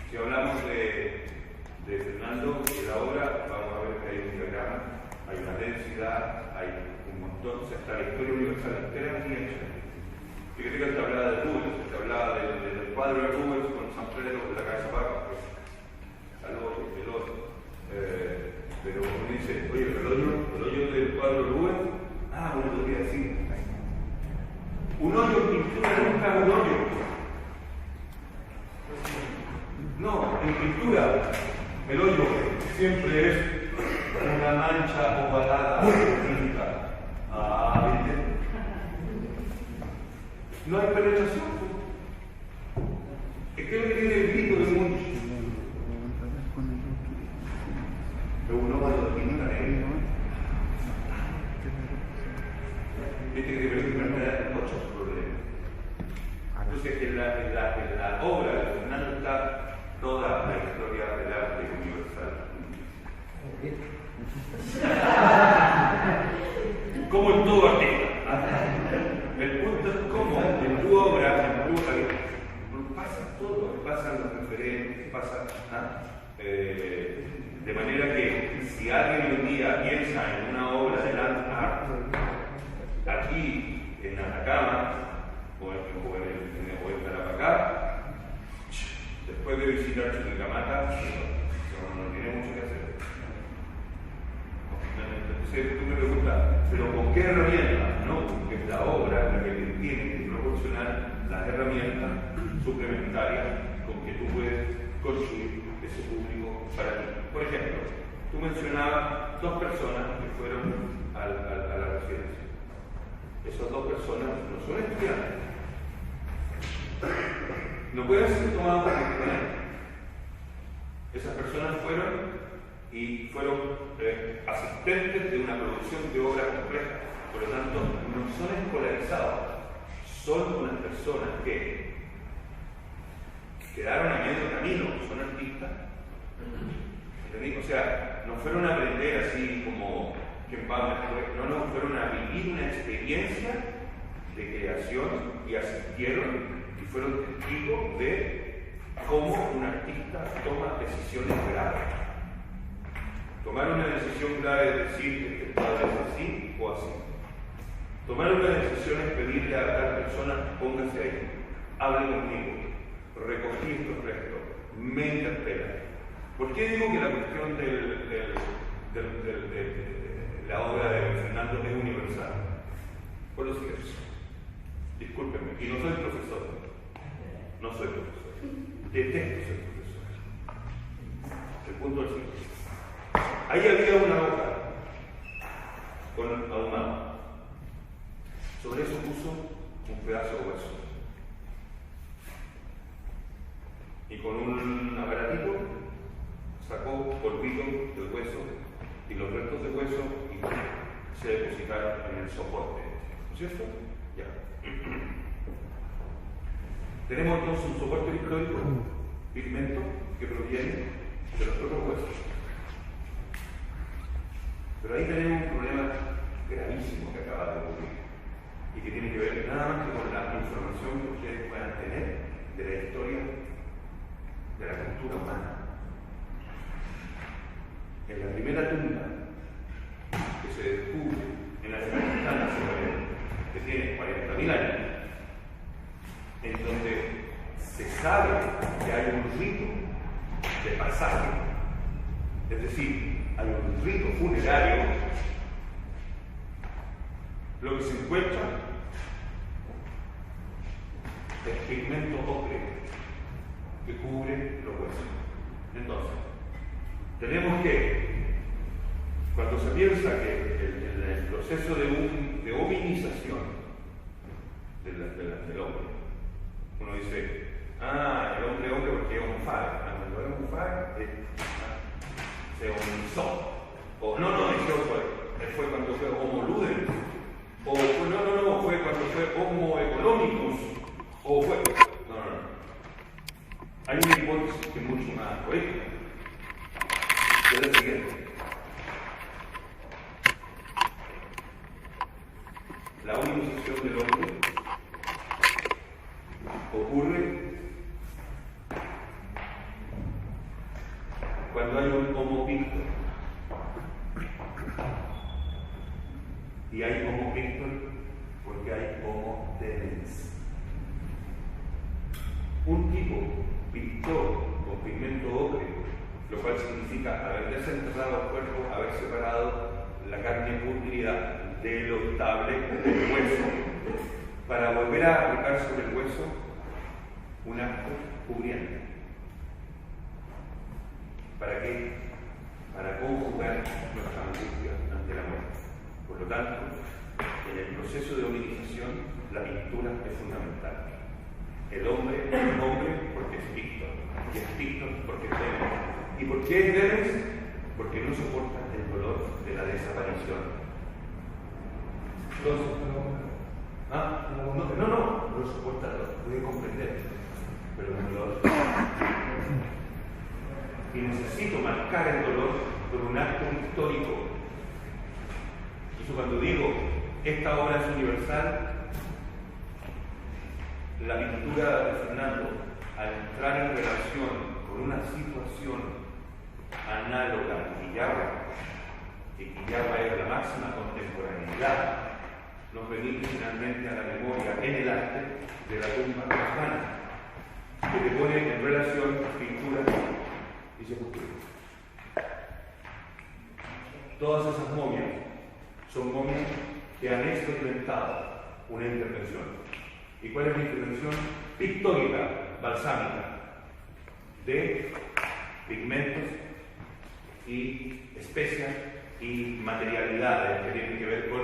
Si hablamos de Fernando, de la obra, vamos a ver que hay un diagrama, hay una densidad, hay un montón, o sea, está la historia universal entera aquí hecha. Fíjate que te hablaba de Rubens, te hablaba del cuadro de Rubens con San Pedro de la cabeza para abajo, al hoyo, el hoyo. Pero uno dice, oye, el hoyo del cuadro de Rubens, bueno, podría decir. Un hoyo en pintura nunca es un hoyo. No, en pintura, el hoyo siempre es una mancha ovalada, tinta. ¿Viste? No hay penetración. Es que es lo que tiene el grito de muchos. Pero uno cuando pinta negro, viste que debe tener muchos problemas. Entonces, en la obra de Fernando está toda la historia del arte universal. Como en todo artista. El punto es cómo en tu obra, pasa todo, pasan los referentes, pasa. De manera que si alguien un día piensa en una obra de land art, aquí en Atacama o en Tarapacá, después de visitar Chuquicamata, no tiene mucho que hacer. Entonces tú me preguntas, ¿pero con qué herramientas? No, porque es la obra la que tiene que proporcionar las herramientas suplementarias con que tú puedes construir ese público para ti. Por ejemplo, tú mencionabas 2 personas que fueron a la residencia. Esas 2 personas no son estudiantes. No pueden ser tomadas como estudiantes. Esas personas fueron asistentes de una producción de obra compleja. Por lo tanto, no son escolarizados. Son unas personas que quedaron a medio camino, son artistas. ¿Entendí? O sea, no fueron a aprender así como quien va a no, fueron a vivir una experiencia de creación y asistieron y fueron testigos de cómo un artista toma decisiones graves. Tomar una decisión grave es decir que el cuadro es así o así. Tomar una decisión es pedirle a tal persona, póngase ahí, hable conmigo, recogí estos restos, me interpela. ¿Por qué digo que la cuestión de la obra de Fernando es universal? Por lo siguiente, discúlpenme, y no soy profesor, detesto ser profesor. El punto es el siguiente. Ahí había una hoja con ahumado. Sobre eso puso un pedazo de hueso. Y con un aparatito sacó polvito del hueso y los restos de hueso y se depositaron en el soporte. ¿No es cierto? Ya. Tenemos entonces un soporte pictórico, pigmento, que proviene de los propios huesos. Pero ahí tenemos un problema gravísimo que acaba de ocurrir y que tiene que ver nada más que con la información que ustedes puedan tener de la historia de la cultura humana. En la primera tumba que se descubre en la Afganistán, que tiene 40.000 años, en donde se sabe que hay un rito de pasaje, es decir, hay un rito funerario, lo que se encuentra es pigmento ocre que cubre los huesos. Entonces, tenemos que, cuando se piensa que el proceso de hominización del hombre, uno dice, el hombre porque es homofag, cuando es homofag se hominizó, o eso fue cuando fue homo ludens, o fue cuando fue homo economicus, o fue, hay una hipótesis que es mucho más poética, que es la siguiente: la hominización del hombre ocurre cuando hay un homo pictor, y hay homo pictor porque hay homo denens. Un tipo pictor con pigmento ocre, lo cual significa haber desenterrado el cuerpo, haber separado la carne pútrida de lo estable del hueso, para volver a aplicar sobre el hueso un acto cubriente. ¿Para qué? Para conjugar nuestra angustia ante la muerte. Por lo tanto, en el proceso de hominización, la pintura es fundamental. El hombre es hombre porque es pictor, y es pictor porque es débil. ¿Y por qué es débil? Porque no soporta el dolor de la desaparición. Entonces, no lo soporta, lo puede comprender, pero el dolor. Y necesito marcar el dolor por un acto histórico. Eso cuando digo, esta obra es universal, la pintura de Fernando, al entrar en relación con una situación análoga a Quillagua, que Quillagua es la máxima contemporaneidad, nos remite finalmente a la memoria en el arte de la tumba romana, que te pone en relación pintura y sepultura. Todas esas momias son momias que han experimentado una intervención. ¿Y cuál es la intervención? Pictórica, balsámica, de pigmentos y especias y materialidades que tienen que ver con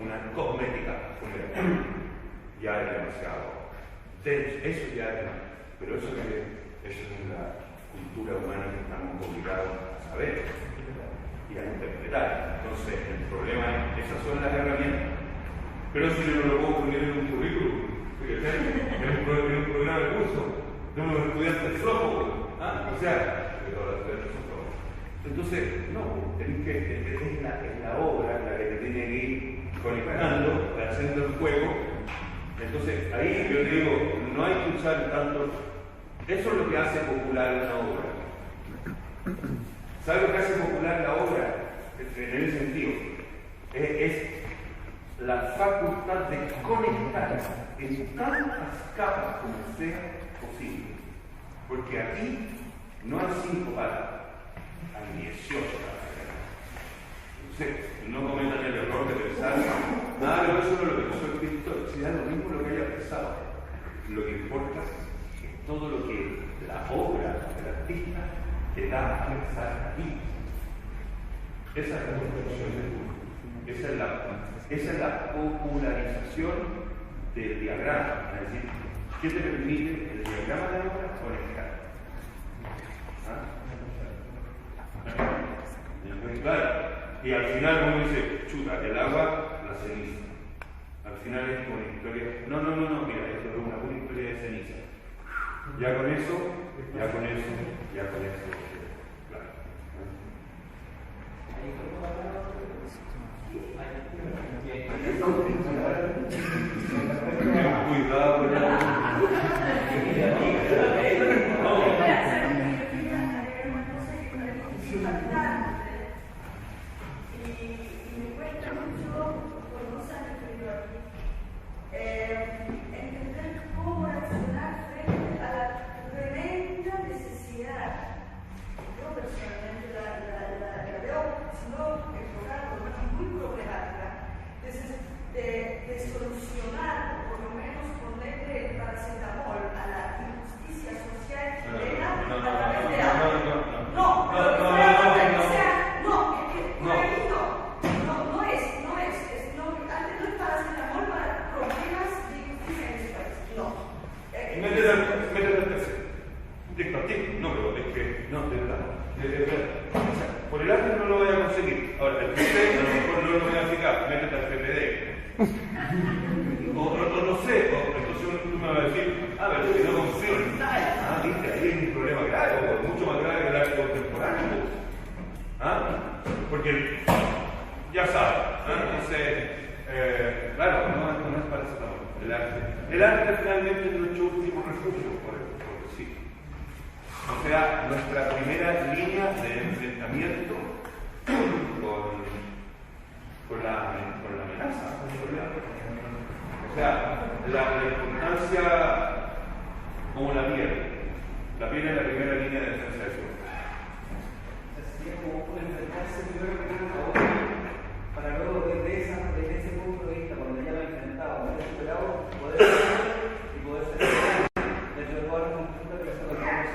una cosmética funeraria. Ya es demasiado. Eso ya es demasiado. Pero eso es la cultura humana que estamos obligados a saber y a interpretar. Entonces, el problema es, esas son las herramientas. Pero si yo no lo puedo poner en un currículum, en un programa de curso, de unos estudiantes flojos, o sea, los estudiantes son flojos. Entonces, no, tenéis que, es la obra la que te tiene que ir conectando, haciendo el juego. Entonces, ahí yo te digo, no hay que usar tanto. Eso es lo que hace popular una obra. ¿Sabe lo que hace popular la obra? En ese sentido, es la facultad de conectar en tantas capas como sea posible. Porque aquí no hay 5 patas, hay 18 patas. Entonces, no cometan el error de pensar, pero eso no es lo que pasó el Cristo, si da lo mismo lo que haya pensado. Lo que importa es todo lo que la obra del artista te da a pensar aquí. Esa es la construcción del mundo. Esa es la popularización del diagrama. Es decir, ¿qué te permite el diagrama de la obra conectar? Claro. Y al final uno dice, chuta, el agua, la ceniza. Al final es una historia. No, mira, esto es una historia de ceniza. Ya con eso. Claro. Cuidado, Por el arte no lo voy a conseguir. Ahora, el PPD a lo mejor no lo voy a aplicar, métete al PPD. O no sé, entonces tú me vas a decir, pero es que no funciona. Viste, ahí hay un problema grave, mucho más grave que el arte contemporáneo. Porque ya sabes, entonces, claro, no es para eso el arte finalmente es nuestro último refugio, porque sí. O sea, nuestra primera línea de enfrentamiento con la amenaza. O sea, la importancia como la piel. La piel es la primera línea de defensa del suelo. Sería como un enfrentarse primero con una a otra, para luego desde ese punto de vista, cuando ya lo he enfrentado, lo he superado, poder hacerlo y poder ser dentro de todas las conjuntas que se lo tenemos.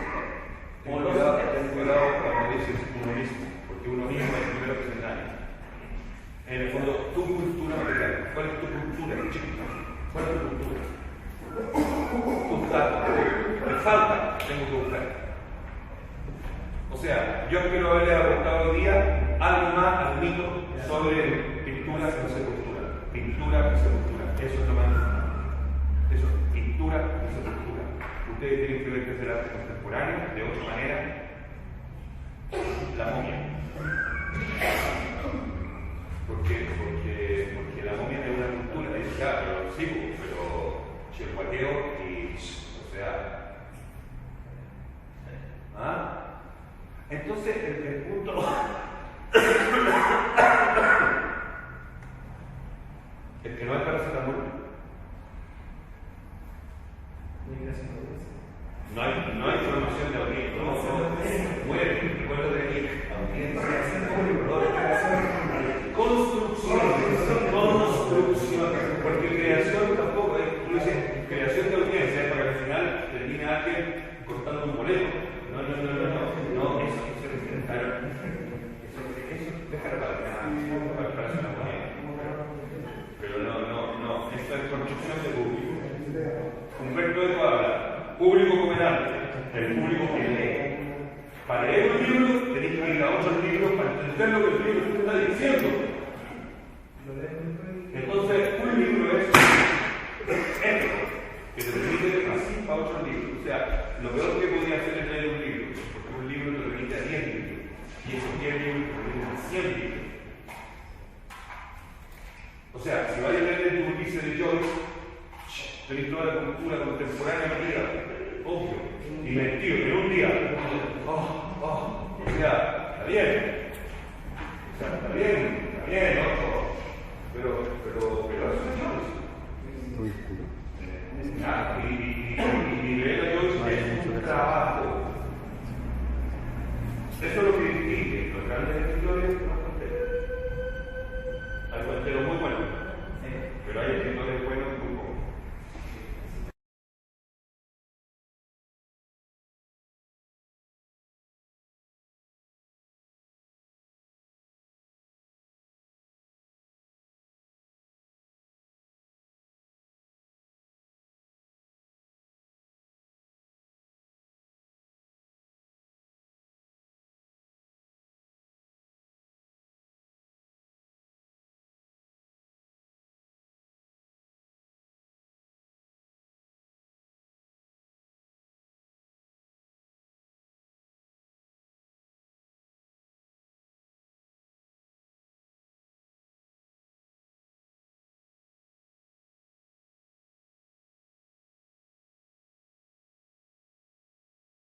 Ten cuidado cuando dices uno mismo, porque uno mismo es el primero que se engaña. En el fondo, tu cultura material. ¿Cuál es tu cultura, chico? ¿Cuál es tu cultura? Me falta, tengo que buscar. O sea, yo espero haberle aportado hoy día algo más al mito sobre pintura y sepultura. Pintura y sepultura. Eso es lo más importante. Eso es pintura y sepultura. Ustedes tienen que ver que es el arte contemporáneo, de otra manera, la momia. Porque la momia es una cultura, dice, pero sí, pero chilhuaqueo y, o sea, entonces el punto es que no hay paracetamol. No hay formación de audiencia, no muere, recuerdo de aquí, construcción, porque creación tampoco es, tú dices, creación de audiencia es para que al final termine alguien cortando un boleto. No, eso déjalo para hacer una moneda. Pero no, esto es construcción de público. Humberto Eco habla, público cooperante, el público que lee. Para leer un libro tenéis que ir a otros libros para entender lo que el libro te está diciendo. Entonces, un libro es esto, que te permite así para otros libros. O sea, lo peor que podía hacer es leer un libro, porque un libro te permite a 10 libros, y esos 10 libros te permiten a 100 libros. O sea, si vais a leer tu Ulises de Joyce, tenéis toda la cultura contemporánea metida.